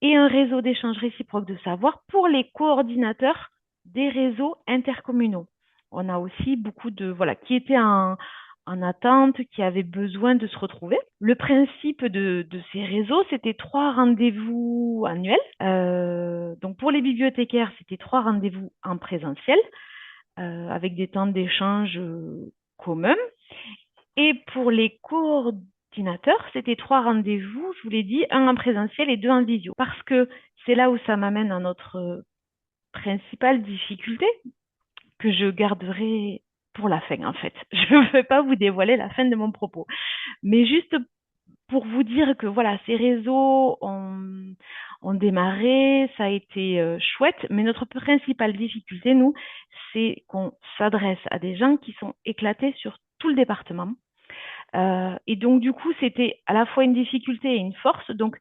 Et un réseau d'échanges réciproques de savoir pour les coordinateurs des réseaux intercommunaux. On a aussi beaucoup voilà, qui étaient en attente, qui avaient besoin de se retrouver. Le principe de ces réseaux, c'était 3 rendez-vous annuels. Donc pour les bibliothécaires, c'était 3 rendez-vous en présentiel, avec des temps d'échange communs. Et pour les coordinateurs, c'était 3 rendez-vous, je vous l'ai dit, 1 en présentiel et 2 en visio. Parce que c'est là où ça m'amène à notre principale difficulté, que je garderai pour la fin, en fait. Je ne vais pas vous dévoiler la fin de mon propos. Mais juste pour vous dire que voilà, ces réseaux ont démarré, ça a été chouette, mais notre principale difficulté, nous, c'est qu'on s'adresse à des gens qui sont éclatés sur tout le département. Et donc, du coup, c'était à la fois une difficulté et une force. Donc,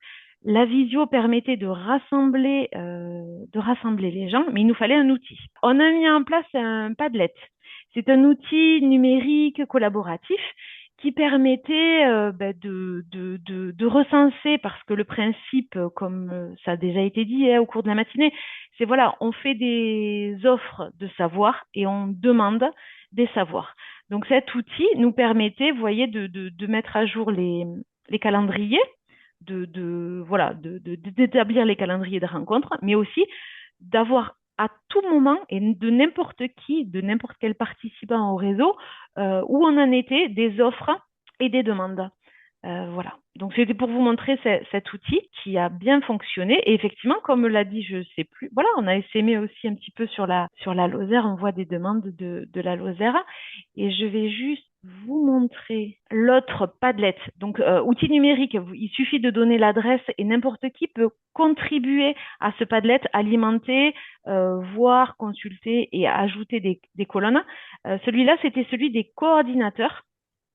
la visio permettait de rassembler les gens, mais il nous fallait un outil. On a mis en place un Padlet. C'est un outil numérique collaboratif qui permettait de recenser, parce que le principe, comme ça a déjà été dit au cours de la matinée, c'est voilà, on fait des offres de savoir et on demande des savoirs. Donc cet outil nous permettait, vous voyez, de mettre à jour les calendriers, d'établir les calendriers de rencontres, mais aussi d'avoir à tout moment et de n'importe qui, de n'importe quel participant au réseau, où on en était, des offres et des demandes. Voilà. Donc c'était pour vous montrer cet outil qui a bien fonctionné. Et effectivement, comme l'a dit, je sais plus, voilà, on a essaimé aussi un petit peu sur la Lozère, on voit des demandes de la Lozère. Et je vais juste vous montrer l'autre Padlet. Donc, outil numérique, il suffit de donner l'adresse et n'importe qui peut contribuer à ce Padlet, alimenter, voir, consulter et ajouter des colonnes. Celui-là, c'était celui des coordinateurs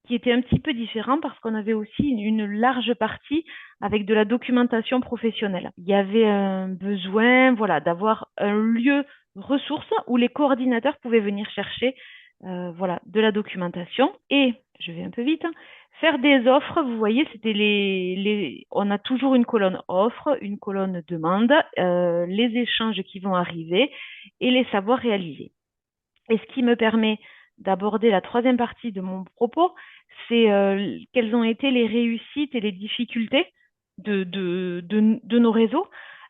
qui était un petit peu différent parce qu'on avait aussi une large partie avec de la documentation professionnelle. Il y avait un besoin, voilà, d'avoir un lieu ressource où les coordinateurs pouvaient venir chercher, voilà, de la documentation et, je vais un peu vite, hein, faire des offres. Vous voyez, c'était on a toujours une colonne offre, une colonne demande, les échanges qui vont arriver et les savoirs réalisés. Et ce qui me permet d'aborder la troisième partie de mon propos, c'est quelles ont été les réussites et les difficultés de nos réseaux.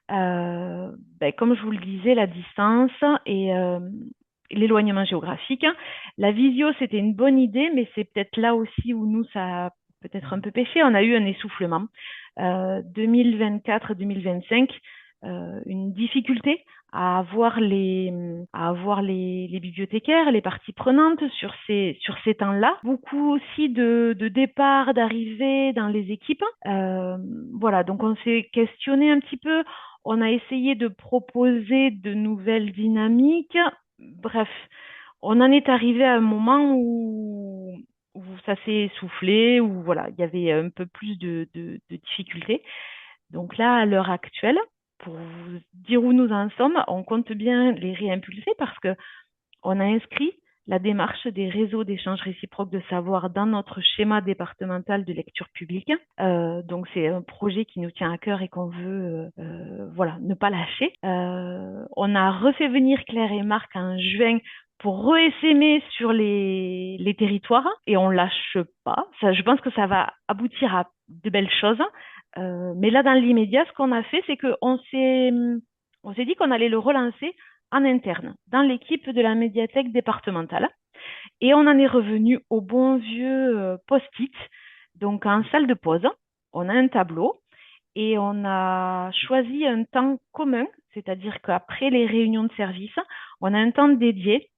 Ben, comme je vous le disais, la distance et l'éloignement géographique. La visio, c'était une bonne idée, mais c'est peut-être là aussi où nous, ça a peut-être un peu pêché. On a eu un essoufflement. 2024-2025, une difficulté à avoir les bibliothécaires, les parties prenantes sur ces temps-là. Beaucoup aussi de départs, d'arrivées dans les équipes. Voilà, donc on s'est questionné un petit peu. On a essayé de proposer de nouvelles dynamiques. Bref, on en est arrivé à un moment où ça s'est essoufflé, où voilà, il y avait un peu plus de difficultés. Donc là, à l'heure actuelle, pour vous dire où nous en sommes, on compte bien les réimpulser parce que on a inscrit la démarche des réseaux d'échange réciproque de savoir dans notre schéma départemental de lecture publique. Donc c'est un projet qui nous tient à cœur et qu'on veut voilà, ne pas lâcher. On a refait venir Claire et Marc en juin pour re-essaimer sur les territoires et on lâche pas. Ça, je pense que ça va aboutir à de belles choses. Mais là, dans l'immédiat, ce qu'on a fait, c'est qu'on s'est dit qu'on allait le relancer en interne, dans l'équipe de la médiathèque départementale. Et on en est revenu au bon vieux post-it. Donc, en salle de pause, on a un tableau et on a choisi un temps commun, c'est-à-dire qu'après les réunions de service, on a un temps dédié,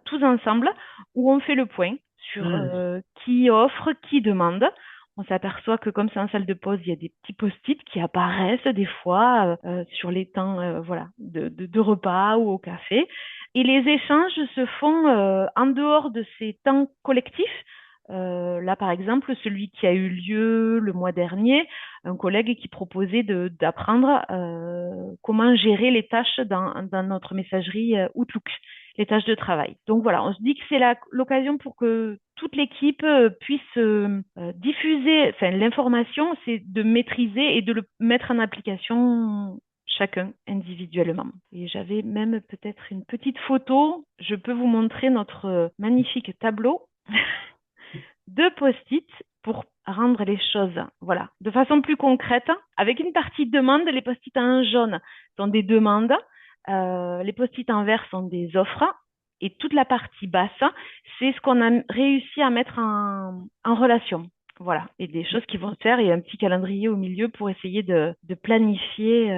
tous ensemble, où on fait le point sur qui offre, qui demande. On s'aperçoit que comme c'est en salle de pause, il y a des petits post-it qui apparaissent des fois sur les temps voilà, de repas ou au café. Et les échanges se font en dehors de ces temps collectifs. Là, par exemple, celui qui a eu lieu le mois dernier, un collègue qui proposait d'apprendre comment gérer les tâches dans notre messagerie Outlook, les tâches de travail. Donc voilà, on se dit que c'est l'occasion pour que toute l'équipe puisse diffuser, enfin l'information, c'est de maîtriser et de le mettre en application chacun individuellement. Et j'avais même peut-être une petite photo. Je peux vous montrer notre magnifique tableau de post-it pour rendre les choses, voilà, de façon plus concrète, avec une partie demande. Les post-it en jaune sont des demandes, les post-it en vert sont des offres, et toute la partie basse, c'est ce qu'on a réussi à mettre en relation. Voilà, et des choses qui vont se faire et un petit calendrier au milieu pour essayer de planifier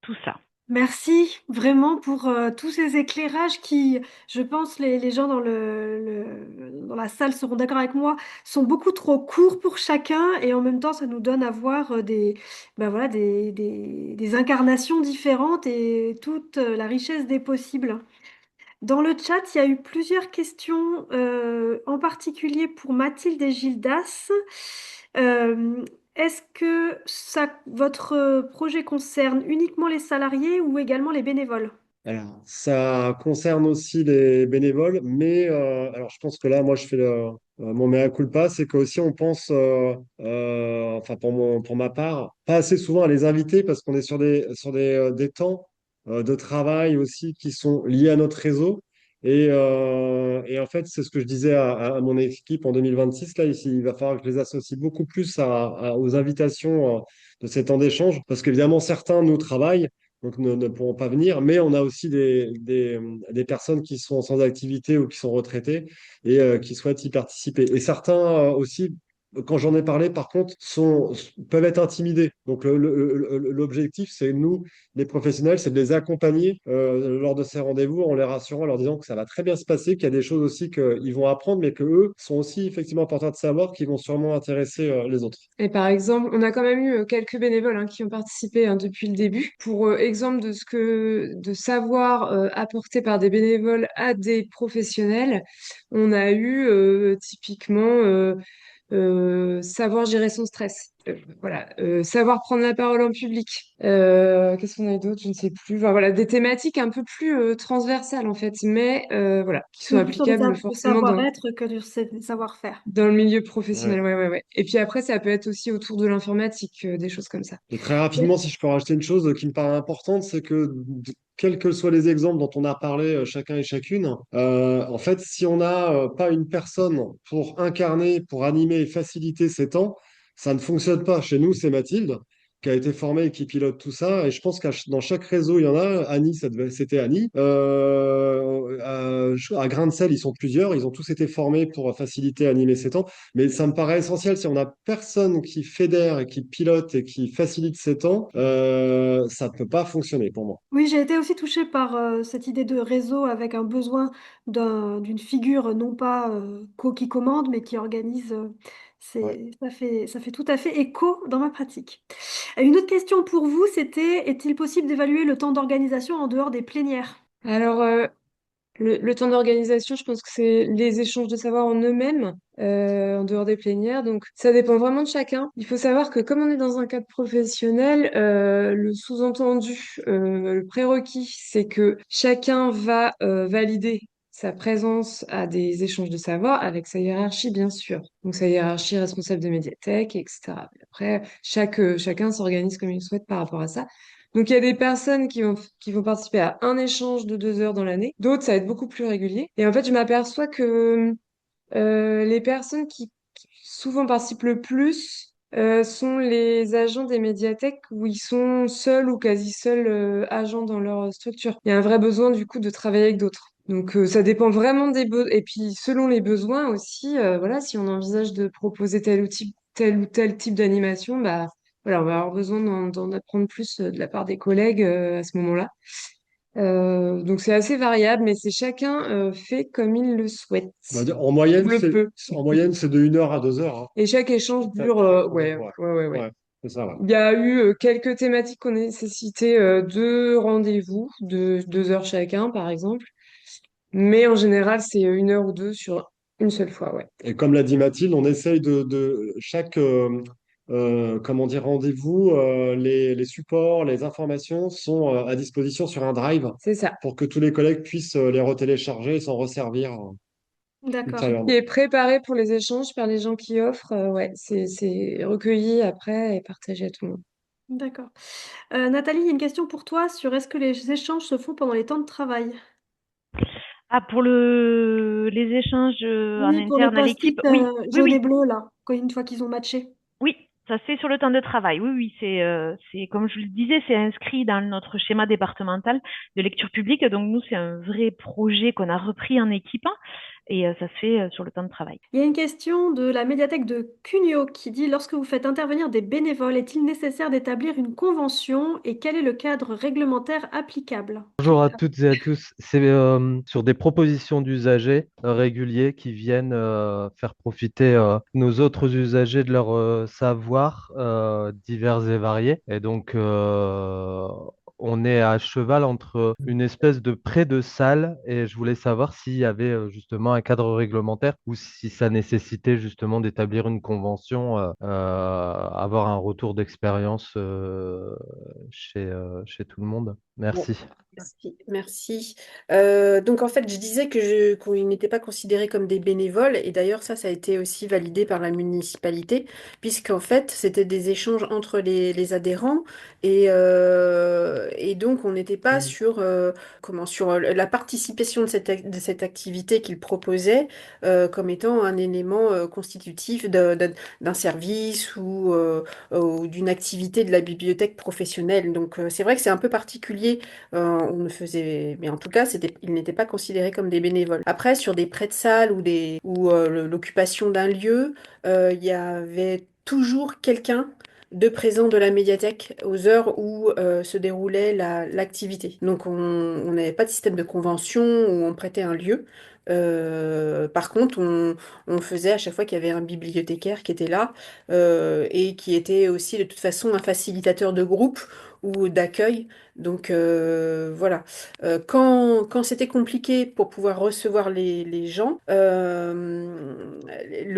tout ça. Merci vraiment pour tous ces éclairages qui, je pense, les gens dans la salle seront d'accord avec moi, sont beaucoup trop courts pour chacun et en même temps, ça nous donne à voir ben voilà, des incarnations différentes et toute la richesse des possibles. Dans le chat, il y a eu plusieurs questions, en particulier pour Mathilde et Gildas. Euh, Est-ce que votre projet concerne uniquement les salariés ou également les bénévoles? Alors, ça concerne aussi les bénévoles, mais alors je pense que là, moi, je fais mon mea culpa, c'est qu'aussi on pense, enfin pour ma part, pas assez souvent à les inviter parce qu'on est sur des temps de travail aussi qui sont liés à notre réseau. Et en fait, c'est ce que je disais à mon équipe en 2026, là, ici, il va falloir que je les associe beaucoup plus aux invitations de ces temps d'échange, parce qu'évidemment, certains nous travaillent donc ne pourront pas venir. Mais on a aussi des personnes qui sont sans activité ou qui sont retraitées et qui souhaitent y participer. Et certains aussi quand j'en ai parlé, par contre, peuvent être intimidés. Donc l'objectif, c'est nous, les professionnels, c'est de les accompagner lors de ces rendez-vous en les rassurant, en leur disant que ça va très bien se passer, qu'il y a des choses aussi qu'ils vont apprendre, mais que eux sont aussi effectivement porteurs de savoir qui vont sûrement intéresser les autres. Et par exemple, on a quand même eu quelques bénévoles qui ont participé depuis le début. Pour exemple de savoir apporté par des bénévoles à des professionnels, on a eu typiquement savoir gérer son stress. Voilà, savoir prendre la parole en public. Qu'est-ce qu'on a eu d'autre? Je ne sais plus. Enfin, voilà, des thématiques un peu plus transversales en fait, mais voilà, qui sont Donc plutôt applicables du forcément savoir-être que du savoir-faire. dans le milieu Ouais. professionnel. Ouais, ouais, ouais. Et puis après, ça peut être aussi autour de l'informatique, des choses comme ça. Et très rapidement, si je peux rajouter une chose qui me paraît importante, c'est que quels que soient les exemples dont on a parlé chacun et chacune, en fait, si on n'a pas une personne pour incarner, pour animer et faciliter ces temps, ça ne fonctionne pas. Chez nous, c'est Mathilde qui a été formée et qui pilote tout ça. Et je pense dans chaque réseau, il y en a. Annie, c'était Annie. À Grain de Sel, ils sont plusieurs. Ils ont tous été formés pour faciliter, animer ces temps. Mais ça me paraît essentiel, si on n'a personne qui fédère et qui pilote et qui facilite ces temps, ça ne peut pas fonctionner pour moi. Oui, j'ai été aussi touchée par cette idée de réseau avec un besoin d'une figure non pas qui commande, mais qui organise. Ouais. Ça fait tout à fait écho dans ma pratique. Une autre question pour vous, c'était, est-il possible d'évaluer le temps d'organisation en dehors des plénières? Alors, le temps d'organisation, je pense que c'est les échanges de savoir en eux-mêmes, en dehors des plénières. Donc, ça dépend vraiment de chacun. Il faut savoir que comme on est dans un cadre professionnel, le sous-entendu, le prérequis, c'est que chacun va valider sa présence à des échanges de savoir avec sa hiérarchie, bien sûr. Donc, sa hiérarchie responsable de médiathèque, etc. Après, chacun s'organise comme il souhaite par rapport à ça. Donc, il y a des personnes qui vont participer à un échange de 2 heures dans l'année. D'autres, ça va être beaucoup plus régulier. Et en fait, je m'aperçois que les personnes qui souvent participent le plus sont les agents des médiathèques où ils sont seuls ou quasi seuls agents dans leur structure. Il y a un vrai besoin, du coup, de travailler avec d'autres. Donc, ça dépend vraiment des besoins. Et puis, selon les besoins aussi, voilà, si on envisage de proposer tel ou tel type d'animation, bah, voilà, on va avoir besoin d'en apprendre plus de la part des collègues à ce moment-là. Donc c'est assez variable, mais c'est chacun fait comme il le souhaite On va dire, ou le peut. en moyenne, c'est de 1 heure à 2 heures. Hein. Et chaque échange Ça- dure, Ouais, ouais, ouais, ouais, ouais, ouais. ouais, c'est ça, ouais. Il y a eu quelques thématiques qui ont nécessité 2 rendez-vous de 2 heures chacun, par exemple. Mais en général, c'est 1 heure ou deux sur une seule fois, ouais. Et comme l'a dit Mathilde, on essaye de chaque comment dire, rendez-vous, les supports, les informations sont à disposition sur un drive C'est ça. pour que tous les collègues puissent les retélécharger et s'en resservir D'accord, Qui ultérieurement. est préparé pour les échanges par les gens qui offrent, ouais, c'est recueilli après et partagé à tout le monde. d'accord. Nathalie, il y a une question pour toi sur est-ce que les échanges se font pendant les temps de travail? Ah, pour les échanges en Oui, pour les interne à l'équipe, post-it oui, oui, jaunes et oui. bleus, là, une fois qu'ils ont matché. Oui, ça c'est sur le temps de travail. Oui, oui, c'est comme je le disais, c'est inscrit dans notre schéma départemental de lecture publique. Donc nous, c'est un vrai projet qu'on a repris en équipe et ça se fait sur le temps de travail. Il y a une question de la médiathèque de Cugnot qui dit, lorsque vous faites intervenir des bénévoles, est-il nécessaire d'établir une convention et quel est le cadre réglementaire applicable? Bonjour à toutes et à tous. C'est sur des propositions d'usagers réguliers qui viennent faire profiter nos autres usagers de leur savoir divers et variés. Et donc, on est à cheval entre une espèce de prêt de salle et je voulais savoir s'il y avait justement un cadre réglementaire ou si ça nécessitait justement d'établir une convention, avoir un retour d'expérience chez tout le monde. Bon, Merci. merci, merci. Donc en fait, je disais qu'on n'était pas considérés comme des bénévoles, et d'ailleurs ça a été aussi validé par la municipalité, puisqu'en fait c'était des échanges entre les adhérents, et donc on n'était pas sur, sur la participation de cette activité qu'ils proposaient comme étant un élément constitutif d'un service ou d'une activité de la bibliothèque professionnelle. Donc c'est vrai que c'est un peu particulier on ne faisait, mais en tout cas, ils n'étaient pas considérés comme des bénévoles. Après, sur des prêts de salles ou l'occupation d'un lieu, il y avait toujours quelqu'un de présent de la médiathèque aux heures où se déroulait l'activité. Donc, on n'avait pas de système de convention où on prêtait un lieu. Par contre, on faisait à chaque fois qu'il y avait un bibliothécaire qui était là et qui était aussi de toute façon un facilitateur de groupe ou d'accueil. Donc voilà. Quand c'était compliqué pour pouvoir recevoir les gens, le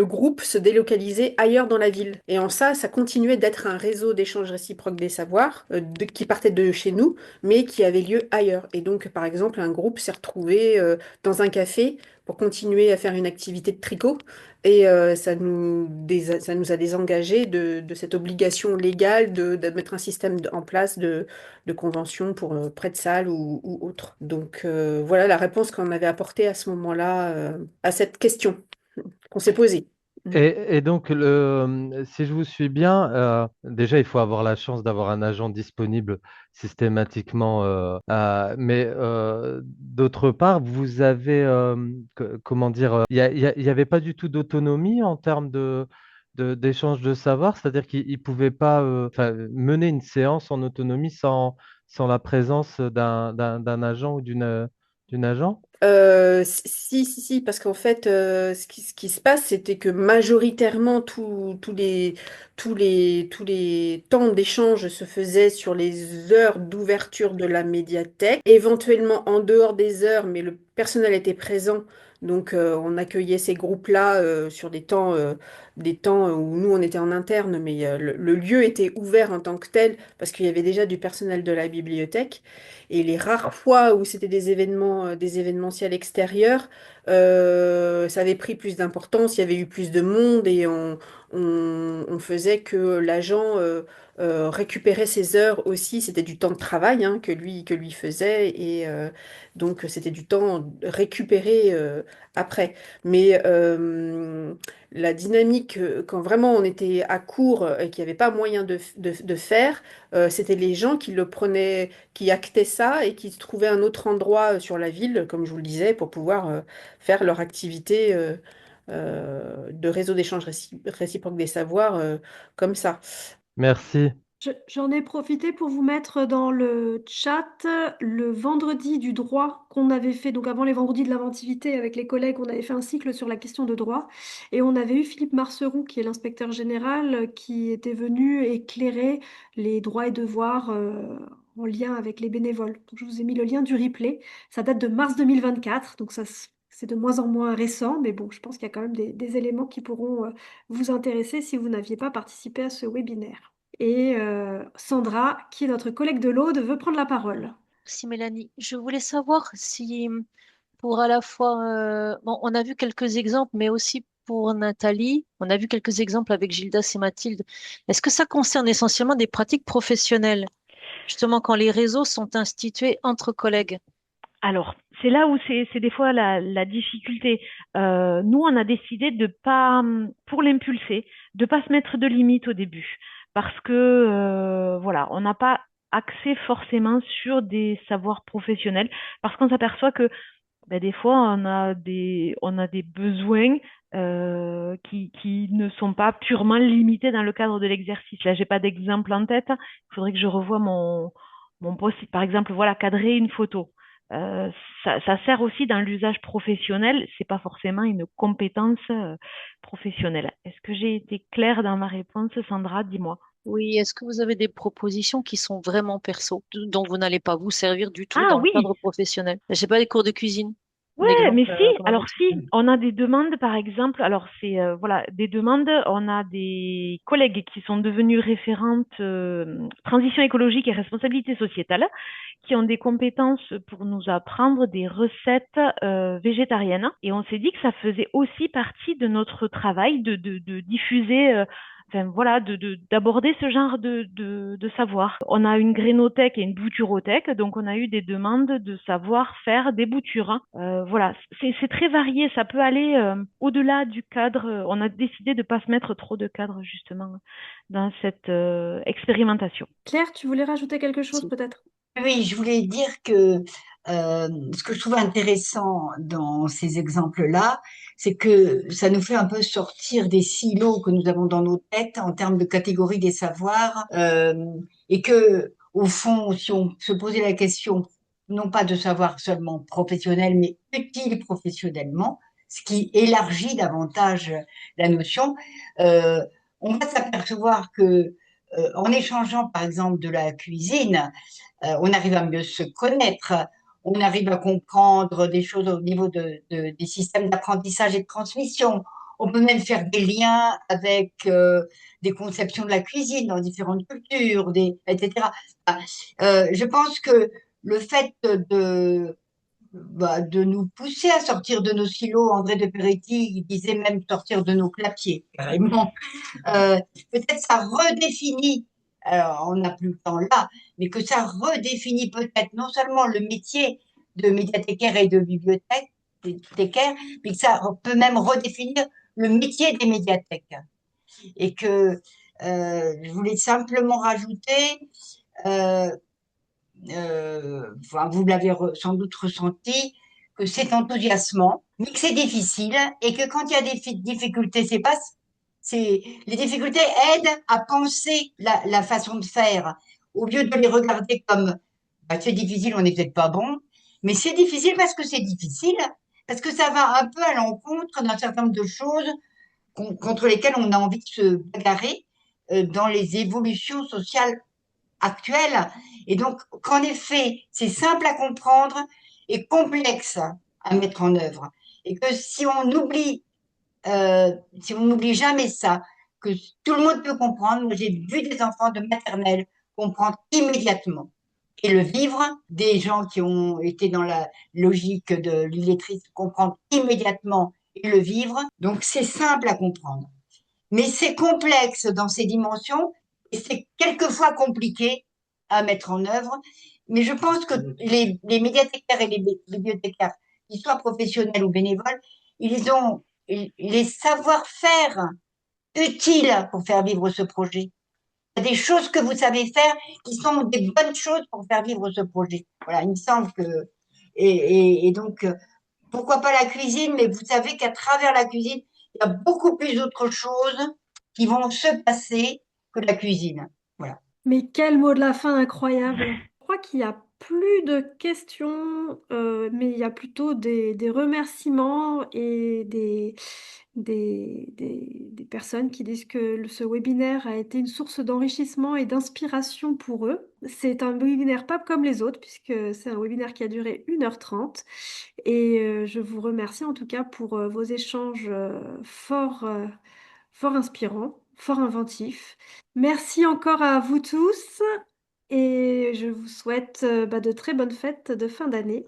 groupe se délocalisait ailleurs dans la ville. Et en ça, ça continuait d'être un réseau d'échange réciproque des savoirs qui partait de chez nous, mais qui avait lieu ailleurs. Et donc, par exemple, un groupe s'est retrouvé dans un café pour continuer à faire une activité de tricot. Et ça nous a désengagés de cette obligation légale de mettre un système en place de convention pour prêt de salle ou autre. Donc voilà la réponse qu'on avait apportée à ce moment-là à cette question qu'on s'est posée. Et donc, si je vous suis bien, déjà, il faut avoir la chance d'avoir un agent disponible systématiquement. Mais d'autre part, vous avez, comment dire, il y avait pas du tout d'autonomie en termes d'échange de savoir, c'est-à-dire qu'ils ne pouvaient pas enfin, mener une séance en autonomie sans la présence d'un agent ou d'une agent? Si, parce qu'en fait, ce qui se passe, c'était que majoritairement, tous les temps d'échange se faisaient sur les heures d'ouverture de la médiathèque, éventuellement en dehors des heures, mais le personnel était présent. Donc, on accueillait ces groupes-là sur des temps où nous, on était en interne, mais le lieu était ouvert en tant que tel, parce qu'il y avait déjà du personnel de la bibliothèque. Et les rares fois où c'était des événementiels extérieurs, ça avait pris plus d'importance, il y avait eu plus de monde et on faisait que l'agent récupérait ses heures aussi. C'était du temps de travail hein, que lui faisait et donc c'était du temps récupéré après. Mais la dynamique, quand vraiment on était à court et qu'il n'y avait pas moyen de faire, c'était les gens qui le prenaient qui actaient ça et qui trouvaient un autre endroit sur la ville, comme je vous le disais, pour pouvoir faire leur activité de réseau d'échange réciproque des savoirs comme ça. Merci. J'en ai profité pour vous mettre dans le chat le vendredi du droit qu'on avait fait, donc avant les vendredis de l'inventivité avec les collègues, on avait fait un cycle sur la question de droit et on avait eu Philippe Marceron, qui est l'inspecteur général, qui était venu éclairer les droits et devoirs en lien avec les bénévoles. Donc je vous ai mis le lien du replay, ça date de mars 2024, donc c'est de moins en moins récent, mais bon, je pense qu'il y a quand même des éléments qui pourront vous intéresser si vous n'aviez pas participé à ce webinaire. Et Sandra, qui est notre collègue de l'Aude, veut prendre la parole. Merci Mélanie. Je voulais savoir si pour à la fois, bon, on a vu quelques exemples, mais aussi pour Nathalie, on a vu quelques exemples avec Gildas et Mathilde. Est-ce que ça concerne essentiellement des pratiques professionnelles, justement quand les réseaux sont institués entre collègues? Alors, c'est là où c'est des fois la difficulté. Nous, on a décidé de pas, pour l'impulser, de pas se mettre de limite au début, parce que voilà, on n'a pas axé forcément sur des savoirs professionnels, parce qu'on s'aperçoit que ben, des fois on a des besoins qui ne sont pas purement limités dans le cadre de l'exercice. Là, j'ai pas d'exemple en tête. Il faudrait que je revoie mon post. Par exemple, voilà, cadrer une photo. Ça sert aussi dans l'usage professionnel, c'est pas forcément une compétence professionnelle. Est-ce que j'ai été claire dans ma réponse, Sandra? Dis-moi. Oui, est-ce que vous avez des propositions qui sont vraiment perso, dont vous n'allez pas vous servir du tout Ah dans le oui, cadre professionnel? Je sais pas, les cours de cuisine, un ouais, mais exemple si, qu'on avait alors si, expliqué. on a des demandes, par exemple, alors c'est voilà, des demandes, on a des collègues qui sont devenus référentes transition écologique et responsabilité sociétale, qui ont des compétences pour nous apprendre des recettes végétariennes. Et on s'est dit que ça faisait aussi partie de notre travail de diffuser enfin voilà, d'aborder ce genre de savoir. On a une grénothèque et une bouturothèque, donc on a eu des demandes de savoir faire des boutures. Hein. Voilà, c'est très varié, ça peut aller au-delà du cadre. On a décidé de ne pas se mettre trop de cadre justement dans cette expérimentation. Claire, tu voulais rajouter quelque chose Si. peut-être? Oui, je voulais dire que ce que je trouve intéressant dans ces exemples-là, c'est que ça nous fait un peu sortir des silos que nous avons dans nos têtes en termes de catégories des savoirs, et que, au fond, si on se posait la question, non pas de savoir seulement professionnel, mais utile professionnellement, ce qui élargit davantage la notion, euh, on va s'apercevoir que en échangeant, par exemple, de la cuisine, on arrive à mieux se connaître, on arrive à comprendre des choses au niveau des systèmes d'apprentissage et de transmission. On peut même faire des liens avec des conceptions de la cuisine dans différentes cultures, etc. Je pense que le fait de nous pousser à sortir de nos silos, André de Peretti il disait même sortir de nos clapiers, carrément, euh, peut-être ça redéfinit, alors on n'a plus le temps là, mais que ça redéfinit peut-être non seulement le métier de médiathécaire et de bibliothécaire, mais que ça peut même redéfinir le métier des médiathèques. Et que je voulais simplement rajouter, euh, enfin, vous l'avez sans doute ressenti, que c'est enthousiasmant, mais que c'est difficile et que quand il y a des difficultés, les difficultés aident à penser la façon de faire au lieu de les regarder comme bah, c'est difficile, on n'est peut-être pas bon, mais c'est difficile parce que c'est difficile, parce que ça va un peu à l'encontre d'un certain nombre de choses contre lesquelles on a envie de se bagarrer dans les évolutions sociales actuelle. Et donc, qu'en effet, c'est simple à comprendre et complexe à mettre en œuvre. Et que si on n'oublie jamais ça, que tout le monde peut comprendre. Moi, j'ai vu des enfants de maternelle comprendre immédiatement et le vivre, des gens qui ont été dans la logique de l'illettrisme comprendre immédiatement et le vivre. Donc, c'est simple à comprendre. Mais c'est complexe dans ses dimensions et c'est quelquefois compliqué à mettre en œuvre. Mais je pense que les médiathécaires et les bibliothécaires, qu'ils soient professionnels ou bénévoles, ils ont les savoir-faire utiles pour faire vivre ce projet. Il y a des choses que vous savez faire qui sont des bonnes choses pour faire vivre ce projet. Voilà, il me semble que. Et donc, pourquoi pas la cuisine, mais vous savez qu'à travers la cuisine, il y a beaucoup plus d'autres choses qui vont se passer que la cuisine. Voilà. Mais quel mot de la fin incroyable. Je crois qu'il n'y a plus de questions, mais il y a plutôt des remerciements et des personnes qui disent que ce webinaire a été une source d'enrichissement et d'inspiration pour eux. C'est un webinaire pas comme les autres, puisque c'est un webinaire qui a duré 1h30. Et je vous remercie en tout cas pour vos échanges fort inspirants, fort inventifs. Merci encore à vous tous et je vous souhaite de très bonnes fêtes de fin d'année.